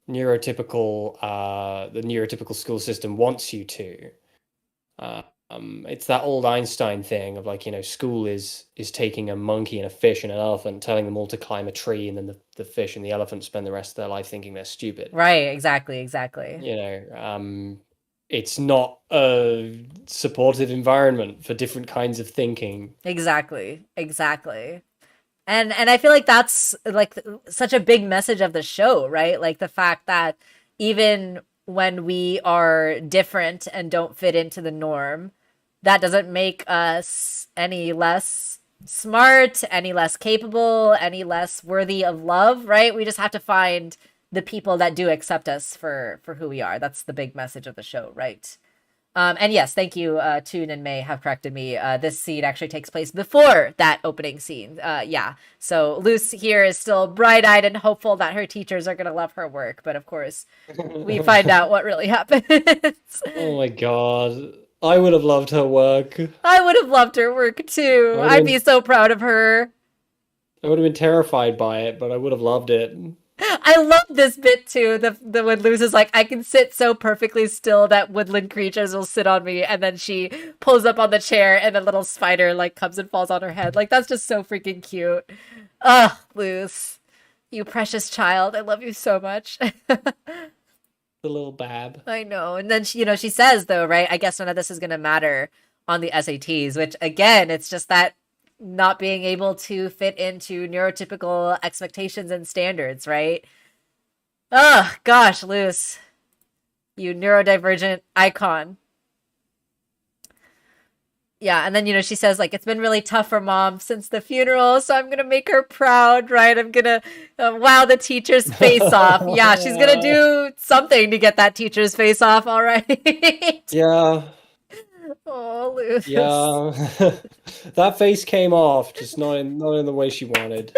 neurotypical the neurotypical school system wants you to. It's that old Einstein thing of like, school is taking a monkey and a fish and an elephant, telling them all to climb a tree, and then the fish and the elephant spend the rest of their life thinking they're stupid. Right, exactly. It's not a supportive environment for different kinds of thinking. Exactly. And I feel like that's like such a big message of the show, right? Like the fact that even when we are different and don't fit into the norm, that doesn't make us any less smart, any less capable, any less worthy of love, right? We just have to find the people that do accept us for who we are. That's the big message of the show, right? And yes, thank you, Toon and May have corrected me. This scene actually takes place before that opening scene. Yeah, so Luce here is still bright-eyed and hopeful that her teachers are going to love her work. But of course, we find out what really happens. Oh my god. I would have loved her work. I would have loved her work too. I'd be so proud of her. I would have been terrified by it, but I would have loved it. I love this bit too. The when Luz is like, I can sit so perfectly still that woodland creatures will sit on me, and then she pulls up on the chair, and a little spider like comes and falls on her head. Like that's just so freaking cute. Ugh, Luz, you precious child. I love you so much. The little bab. I know. And then she says though, right? I guess none of this is gonna matter on the SATs, which again, it's just that not being able to fit into neurotypical expectations and standards, right? Oh gosh, Luz, you neurodivergent icon. Yeah, and then she says like it's been really tough for mom since the funeral, so I'm gonna make her proud, right? I'm gonna wow the teacher's face off. Yeah, she's gonna do something to get that teacher's face off. All right. Yeah. Oh, Luz. Yeah. That face came off, just not in the way she wanted.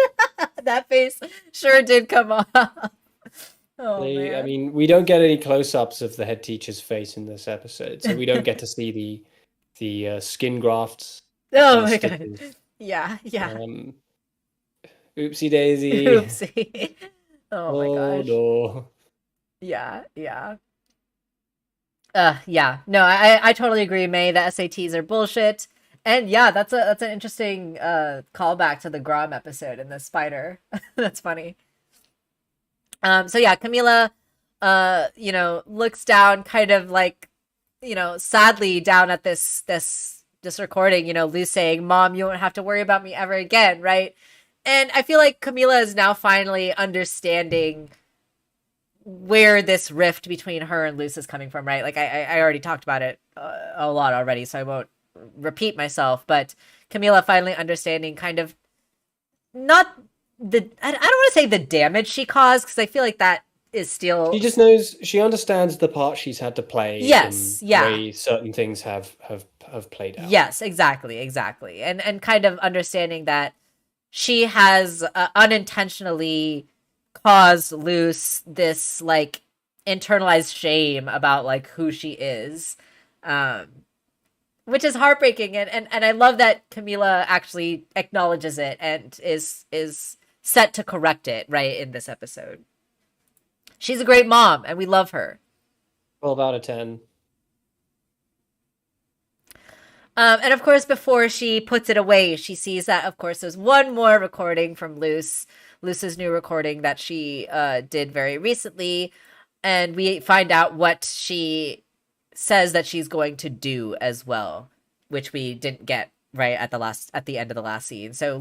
That face sure did come off. Oh, man. I mean, we don't get any close-ups of the head teacher's face in this episode, so we don't get to see the skin grafts. Oh my god. Yeah. Oopsie daisy. Oopsie. Oh my Oh gosh. no. Yeah, yeah. Yeah. No, I totally agree, May. The SATs are bullshit. And yeah, that's an interesting callback to the Grom episode in the spider. That's funny. So yeah, Camila looks down kind of like, sadly down at this recording, Lou saying, "Mom, you won't have to worry about me ever again," right? And I feel like Camila is now finally understanding where this rift between her and Luce is coming from, right? Like I already talked about it a lot already, so I won't repeat myself. But Camila finally understanding kind of not I don't want to say the damage she caused because I feel like that is She still just knows, she understands the part she's had to play in yes, the yeah, way certain things have played out. yes, exactly, and kind of understanding that she has unintentionally caused Luce this like internalized shame about like who she is, um, which is heartbreaking. And I love that Camila actually acknowledges it and is set to correct it right in this episode. She's a great mom, and we love her. 12 out of 10. And of course, before she puts it away, she sees that, of course, there's one more recording from Luce's new recording that she did very recently. And we find out what she says that she's going to do as well, which we didn't get right at the end of the last scene. So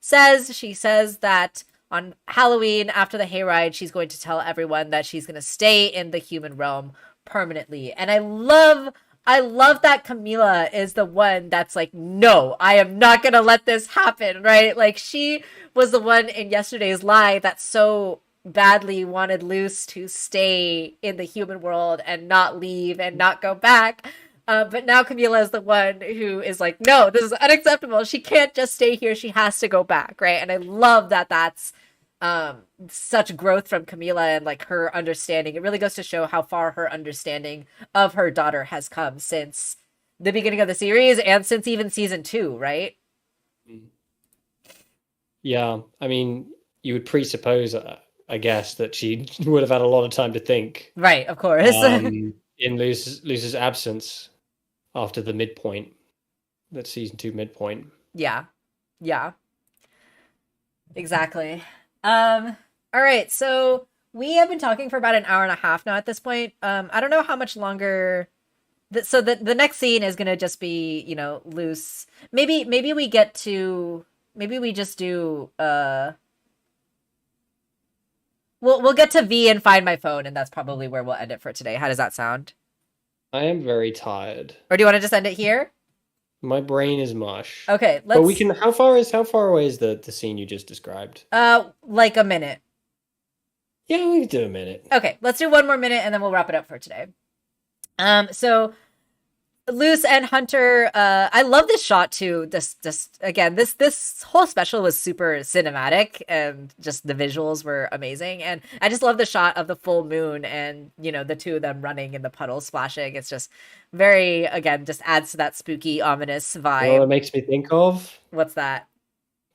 she says that on Halloween after the hayride, she's going to tell everyone that she's going to stay in the human realm permanently. And I love that Camila is the one that's like, no, I am not going to let this happen, right? Like, she was the one in yesterday's live that so badly wanted Luce to stay in the human world and not leave and not go back. But now Camila is the one who is like, no, this is unacceptable. She can't just stay here. She has to go back, right? And I love that that's such growth from Camila and like her understanding. It really goes to show how far her understanding of her daughter has come since the beginning of the series and since even season 2, right? Yeah, I mean, you would presuppose, I guess, that she would have had a lot of time to think. Right, of course. In Luce's absence after the midpoint, that season 2 midpoint. Yeah. Yeah. Exactly. All right, so we have been talking for about an hour and a half now at this point. I don't know how much longer. So the next scene is gonna just be, Luce. Maybe we get to. Maybe we just do. We'll get to V and find my phone, and that's probably where we'll end it for today. How does that sound? I am very tired. Or do you want to just end it here? My brain is mush. Okay, let's. But we can. How far away is the scene you just described? Like a minute. Yeah, we can do a minute. Okay, let's do one more minute, and then we'll wrap it up for today. So Luce and Hunter, I love this shot too. This whole special was super cinematic and just the visuals were amazing. And I just love the shot of the full moon and, the two of them running in the puddle splashing. It's just very, again, just adds to that spooky, ominous vibe. You know what it makes me think of? What's that?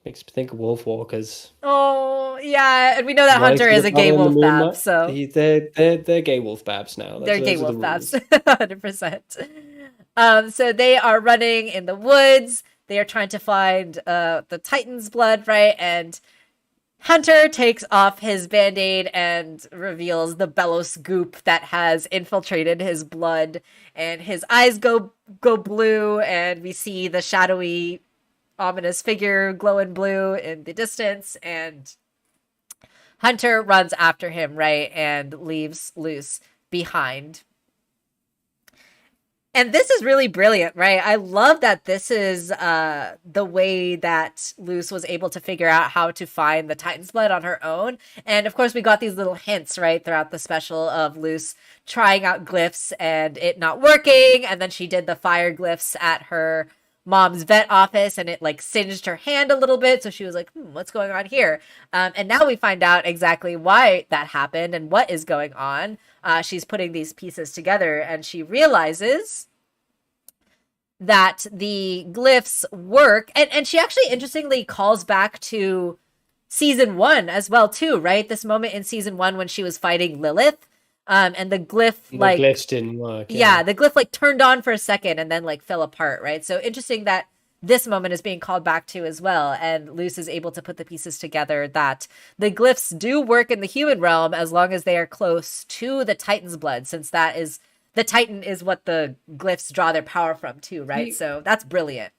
Makes me think of Wolf Walkers. Oh, yeah. And we know that Hunter is a gay wolf bab, so. They're gay wolf babs now. They're gay wolf babs, 100%. So they are running in the woods. They are trying to find the Titan's blood, right? And Hunter takes off his Band-Aid and reveals the Belos goop that has infiltrated his blood. And his eyes go blue, and we see the shadowy, ominous figure glowing blue in the distance. And Hunter runs after him, right? And leaves Luce behind. And this is really brilliant, right? I love that this is the way that Luce was able to figure out how to find the Titan's blood on her own. And of course, we got these little hints, right, throughout the special of Luce trying out glyphs and it not working. And then she did the fire glyphs at her mom's vet office and it like singed her hand a little bit. So she was like, what's going on here? And now we find out exactly why that happened and what is going on. She's putting these pieces together and she realizes that the glyphs work. And she actually interestingly calls back to season 1 as well too, right? This moment in season 1 when she was fighting Lilith, and the glyph The like glyphs didn't work. yeah, the glyph like turned on for a second and then like fell apart, right? So interesting that this moment is being called back to as well, and Luce is able to put the pieces together that the glyphs do work in the human realm as long as they are close to the Titan's blood, since that is the Titan is what the glyphs draw their power from too, right? So that's brilliant.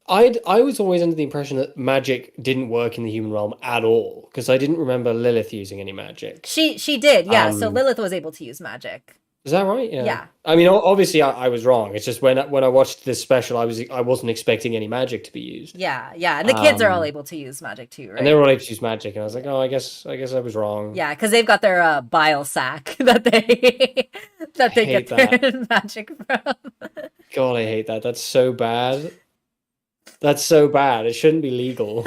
I was always under the impression that magic didn't work in the human realm at all, because I didn't remember Lilith using any magic. She did, yeah. So Lilith was able to use magic. Is that right? Yeah. Yeah. I mean, obviously, I was wrong. It's just when I watched this special, I wasn't expecting any magic to be used. Yeah, yeah, and the kids are all able to use magic too, right? And they were all able to use magic, and I was like, oh, I guess I was wrong. Yeah, because they've got their bile sac that they get their magic from. God, I hate that. That's so bad. That's so bad. It shouldn't be legal.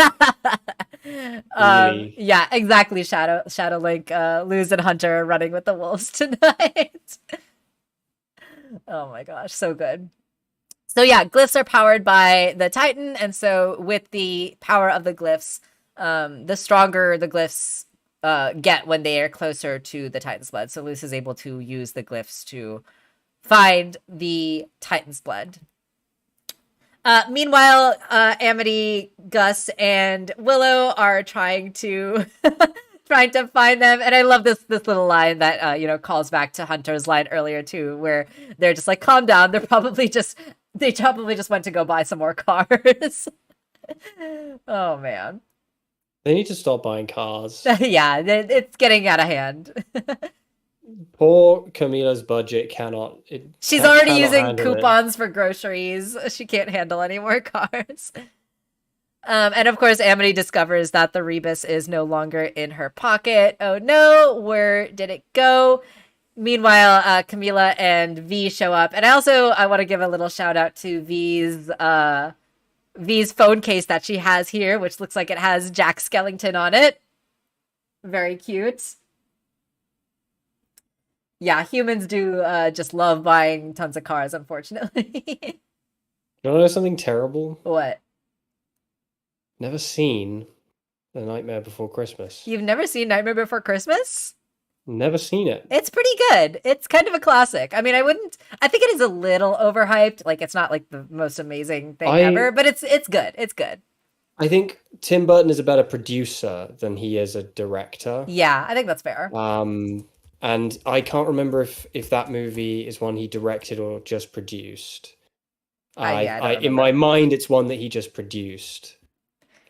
Really. Yeah, exactly. Shadow Link, Luz and Hunter are running with the wolves tonight. Oh my gosh, so good. So yeah, glyphs are powered by the Titan, and so with the power of the glyphs, the stronger the glyphs get when they are closer to the Titan's blood. So Luz is able to use the glyphs to find the Titan's blood. Meanwhile, Amity, Gus, and Willow are trying to find them, and I love this little line that calls back to Hunter's line earlier too, where they're just like, "Calm down. They probably just went to go buy some more cars." Oh man, they need to stop buying cars. Yeah, it's getting out of hand. Poor Camila's budget cannot. She's already using coupons for groceries. She can't handle any more cars. And of course, Amity discovers that the rebus is no longer in her pocket. Oh no, where did it go? Meanwhile, Camila and V show up. And I want to give a little shout out to V's phone case that she has here, which looks like it has Jack Skellington on it. Very cute. Yeah, humans do just love buying tons of cars, unfortunately. You want to know something terrible? What? Never seen The Nightmare Before Christmas. You've never seen Nightmare Before Christmas? Never seen it. It's pretty good. It's kind of a classic. I mean, I think it is a little overhyped. Like, it's not like the most amazing thing ever, but it's good. It's good. I think Tim Burton is a better producer than he is a director. Yeah, I think that's fair. And I can't remember if that movie is one he directed or just produced. In my mind, it's one that he just produced.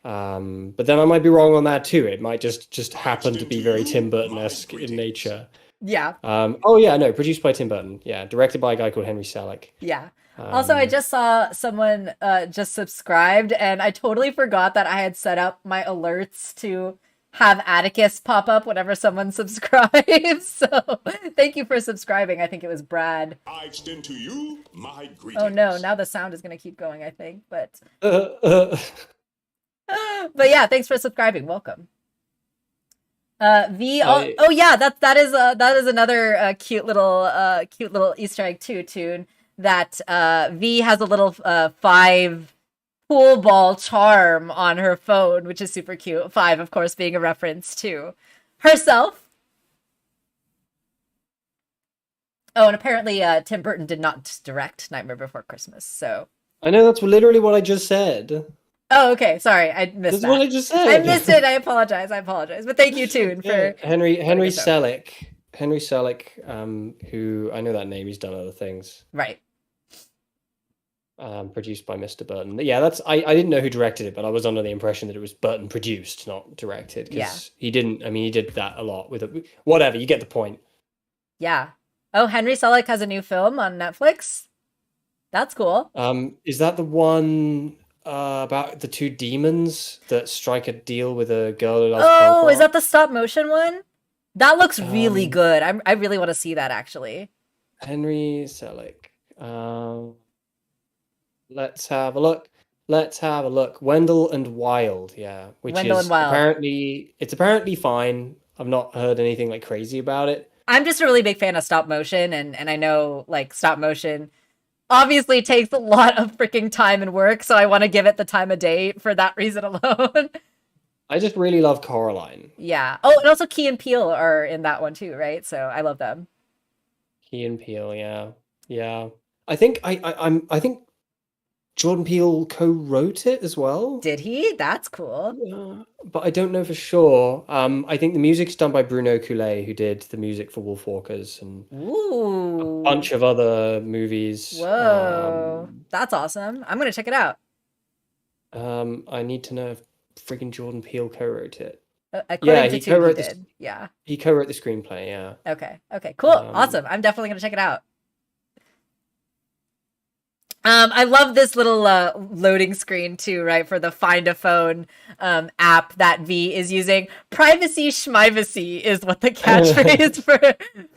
But then I might be wrong on that too. It might just happen to be very Tim Burton-esque in nature. Yeah. Produced by Tim Burton. Yeah, directed by a guy called Henry Selick. Yeah. Also, I just saw someone just subscribed, and I totally forgot that I had set up my alerts to have Atticus pop up whenever someone subscribes. So thank you for subscribing. I think it was Brad. I extend to you my greetings. Oh no, now the sound is going to keep going, I think. But but yeah, thanks for subscribing. Welcome. That is another cute little Easter egg too, Tune, that V has a little 5 pool ball charm on her phone, which is super cute. 5, of course, being a reference to herself. Oh, and apparently Tim Burton did not direct Nightmare Before Christmas, so... I know, that's literally what I just said. Oh, okay. Sorry, I missed that. That's what I just said. I missed it. I apologize. But thank you, Toon, for... Henry Selick. Henry Selick, who... I know that name. He's done other things. Right. Produced by Mr. Burton. Yeah, I didn't know who directed it, but I was under the impression that it was Burton produced, not directed. Because he didn't... I mean, he did that a lot with it. Whatever, you get the point. Yeah. Oh, Henry Selick has a new film on Netflix? That's cool. Is that the one... about the 2 demons that strike a deal with a girl who loves punk rock? Is that the stop motion one? That looks really good. I really want to see that, actually. Henry Selick. Let's have a look. Wendell and Wild, yeah. It's apparently fine. I've not heard anything like crazy about it. I'm just a really big fan of stop motion, and I know like stop motion obviously takes a lot of freaking time and work, so I want to give it the time of day for that reason alone. I just really love Coraline. Yeah. Oh, and also Key and Peele are in that one too, right? So I love them. Key and Peele, yeah, yeah. I think I think Jordan Peele co-wrote it as well. Did he? That's cool. Yeah, but I don't know for sure. I think the music's done by Bruno Coulet, who did the music for Wolfwalkers and a Ooh. bunch of other movies. Whoa. That's awesome. I'm gonna check it out. I need to know if freaking Jordan Peele co-wrote it. Yeah, According to he Tube, he co-wrote this. did. Yeah. He co-wrote the screenplay. Yeah. Okay. Okay. Cool. Um, Awesome. I'm definitely gonna check it out. I love this little loading screen too, right? For the Find a Phone app that V is using. Privacy schmivacy is what the catchphrase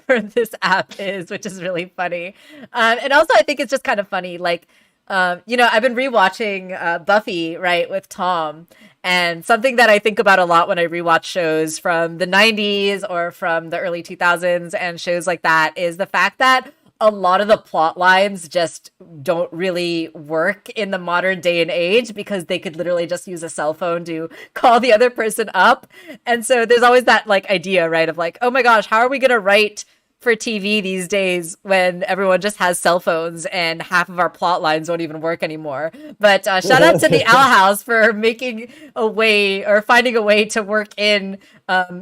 for this app is, which is really funny. And also, I think it's just kind of funny. Like, I've been rewatching Buffy, right, with Tom. And something that I think about a lot when I rewatch shows from the 90s or from the early 2000s and shows like that is the fact that a lot of the plot lines just don't really work in the modern day and age because they could literally just use a cell phone to call the other person up. And so there's always that like idea, right, of like, oh my gosh, how are we going to write for TV these days when everyone just has cell phones and half of our plot lines don't even work anymore. But shout out to the Owl House for making a way or finding a way to work in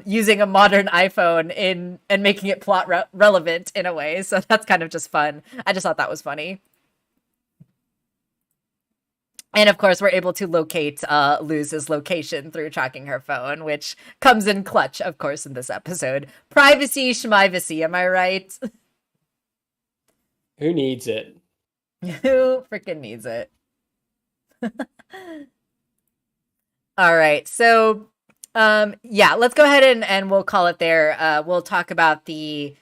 using a modern iPhone and making it plot relevant in a way. So that's kind of just fun. I just thought that was funny. And of course, we're able to locate Luz's location through tracking her phone, which comes in clutch, of course, in this episode. Privacy, schmivacy, am I right? Who needs it? Who freaking needs it? All right, so let's go ahead and we'll call it there. We'll talk about the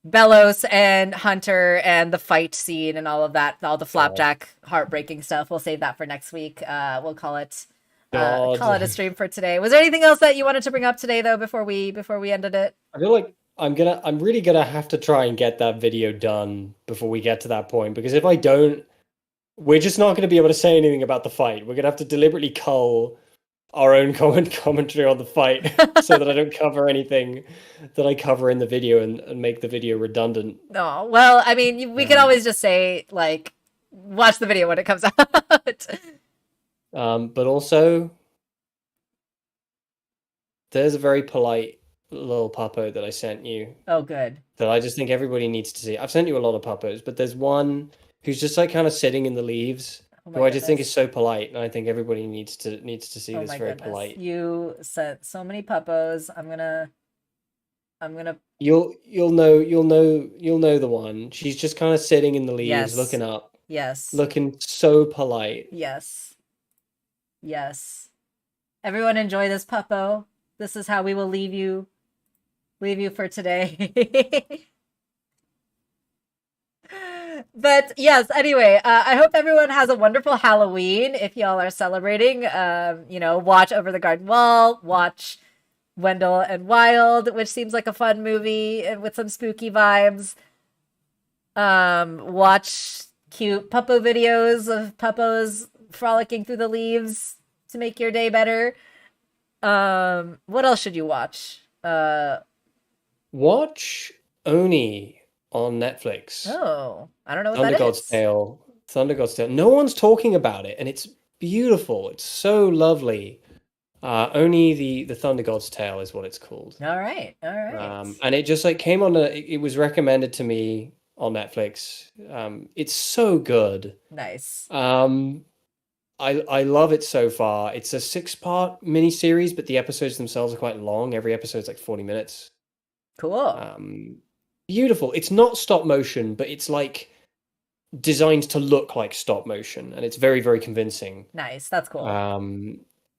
Bellows and Hunter and the fight scene and all of that, all the flapjack heartbreaking stuff. We'll save that for next week. We'll call it a stream for today. Was there anything else that you wanted to bring up today though before we ended it? I feel like I'm really gonna have to try and get that video done before we get to that point, because if I don't, we're just not gonna be able to say anything about the fight. We're gonna have to deliberately cull our own commentary on the fight so that I don't cover anything that I cover in the video and make the video redundant. Oh, well, I mean, we can always just say, like, watch the video when it comes out. But also, there's a very polite little puppo that I sent you. Oh, good. That I just think everybody needs to see. I've sent you a lot of puppos, but there's one who's just like kind of sitting in the leaves. Who I just think is so polite, and I think everybody needs to see this very polite. You sent so many puppos. I'm gonna. You'll know the one. She's just kind of sitting in the leaves, looking up. Yes. Looking so polite. Yes. Everyone enjoy this puppo. This is how we will leave you for today. But yes, anyway, I hope everyone has a wonderful Halloween. If y'all are celebrating, watch Over the Garden Wall, watch Wendell and Wild, which seems like a fun movie with some spooky vibes. Watch cute puppo videos of puppos frolicking through the leaves to make your day better. What else should you watch? Watch Oni on Netflix. Oh, I don't know what Thunder that God's is. Tale. Thunder God's Tale. No one's talking about it, and it's beautiful. It's so lovely. Only the Thunder God's Tale is what it's called. All right. And it just like came on it was recommended to me on Netflix. It's so good. Nice. I love it so far. It's a 6-part miniseries, but the episodes themselves are quite long. Every episode's like 40 minutes. Cool. Beautiful. It's not stop motion, but it's like designed to look like stop motion, and it's very, very convincing. Nice. That's cool.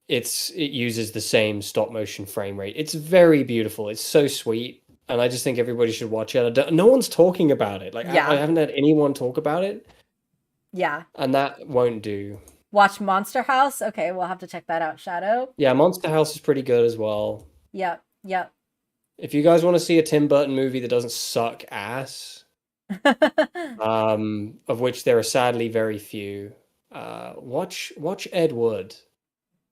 It uses the same stop motion frame rate. It's very beautiful. It's so sweet, and I just think everybody should watch it. No one's talking about it. Like I haven't had anyone talk about it. Yeah. And that won't do. Watch Monster House. Okay, we'll have to check that out. Shadow. Yeah, Monster House is pretty good as well. Yep. If you guys want to see a Tim Burton movie that doesn't suck ass, of which there are sadly very few, watch Ed Wood.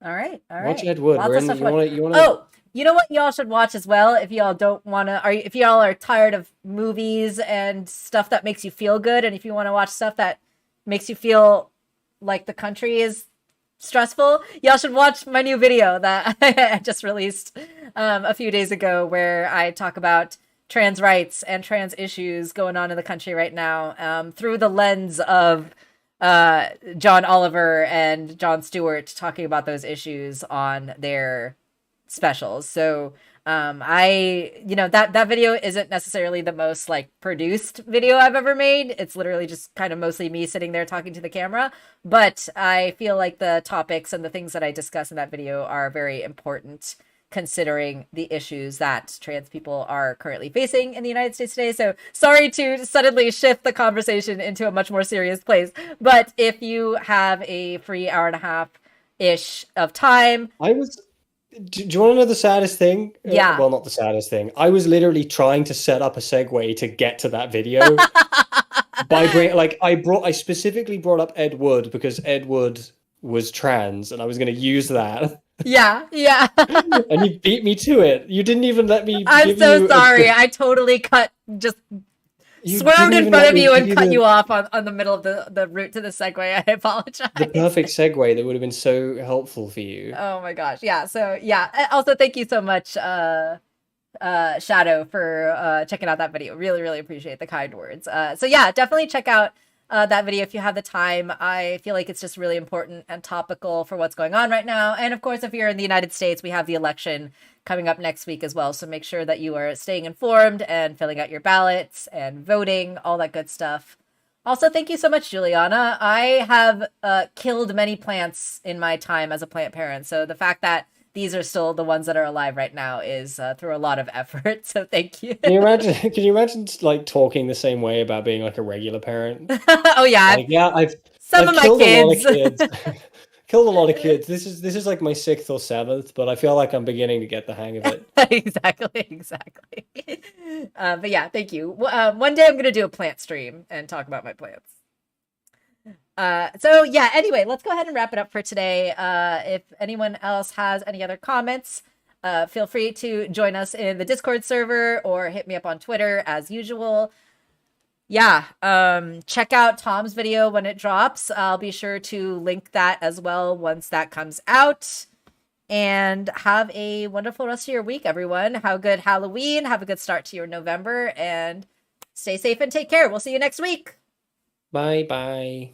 All right. Watch Ed Wood. Lots We're of in. stuff. You want to. Oh, you know what y'all should watch as well if y'all don't want to, or if y'all are tired of movies and stuff that makes you feel good, and if you want to watch stuff that makes you feel like the country is stressful, y'all should watch my new video that I just released a few days ago, where I talk about trans rights and trans issues going on in the country right now through the lens of John Oliver and Jon Stewart talking about those issues on their specials. So that video isn't necessarily the most like produced video I've ever made. It's literally just kind of mostly me sitting there talking to the camera, but I feel like the topics and the things that I discuss in that video are very important, considering the issues that trans people are currently facing in the United States today. So sorry to suddenly shift the conversation into a much more serious place, but if you have a free hour and a half ish of time, Do you want to know the saddest thing? Yeah. Well, not the saddest thing. I was literally trying to set up a segue to get to that video I specifically brought up Ed Wood because Ed Wood was trans, and I was going to use that. Yeah. And you beat me to it. You didn't even let me. I'm so sorry. I totally swerved in front of you and cut you off on the middle of the route to the segue. I apologize. The perfect segue that would have been so helpful for you. Oh my gosh. Yeah. So yeah. Also, thank you so much, Shadow, for checking out that video. Really, really appreciate the kind words. So yeah, definitely check out that video if you have the time. I feel like it's just really important and topical for what's going on right now. And of course, if you're in the United States, we have the election coming up next week as well. So make sure that you are staying informed and filling out your ballots and voting, all that good stuff. Also, thank you so much, Juliana. I have killed many plants in my time as a plant parent. So the fact that these are still the ones that are alive right now is through a lot of effort. So thank you. Can you imagine like talking the same way about being like a regular parent? Oh yeah. Like, yeah, I've killed a lot of kids. Killed a lot of kids. This is like my 6th or 7th, but I feel like I'm beginning to get the hang of it. Exactly. But yeah, thank you. One day I'm going to do a plant stream and talk about my plants. So yeah, anyway, let's go ahead and wrap it up for today. If anyone else has any other comments, feel free to join us in the Discord server or hit me up on Twitter as usual. Yeah, check out Tom's video when it drops. I'll be sure to link that as well once that comes out. And have a wonderful rest of your week, everyone. Have a good Halloween. Have a good start to your November. And stay safe and take care. We'll see you next week. Bye.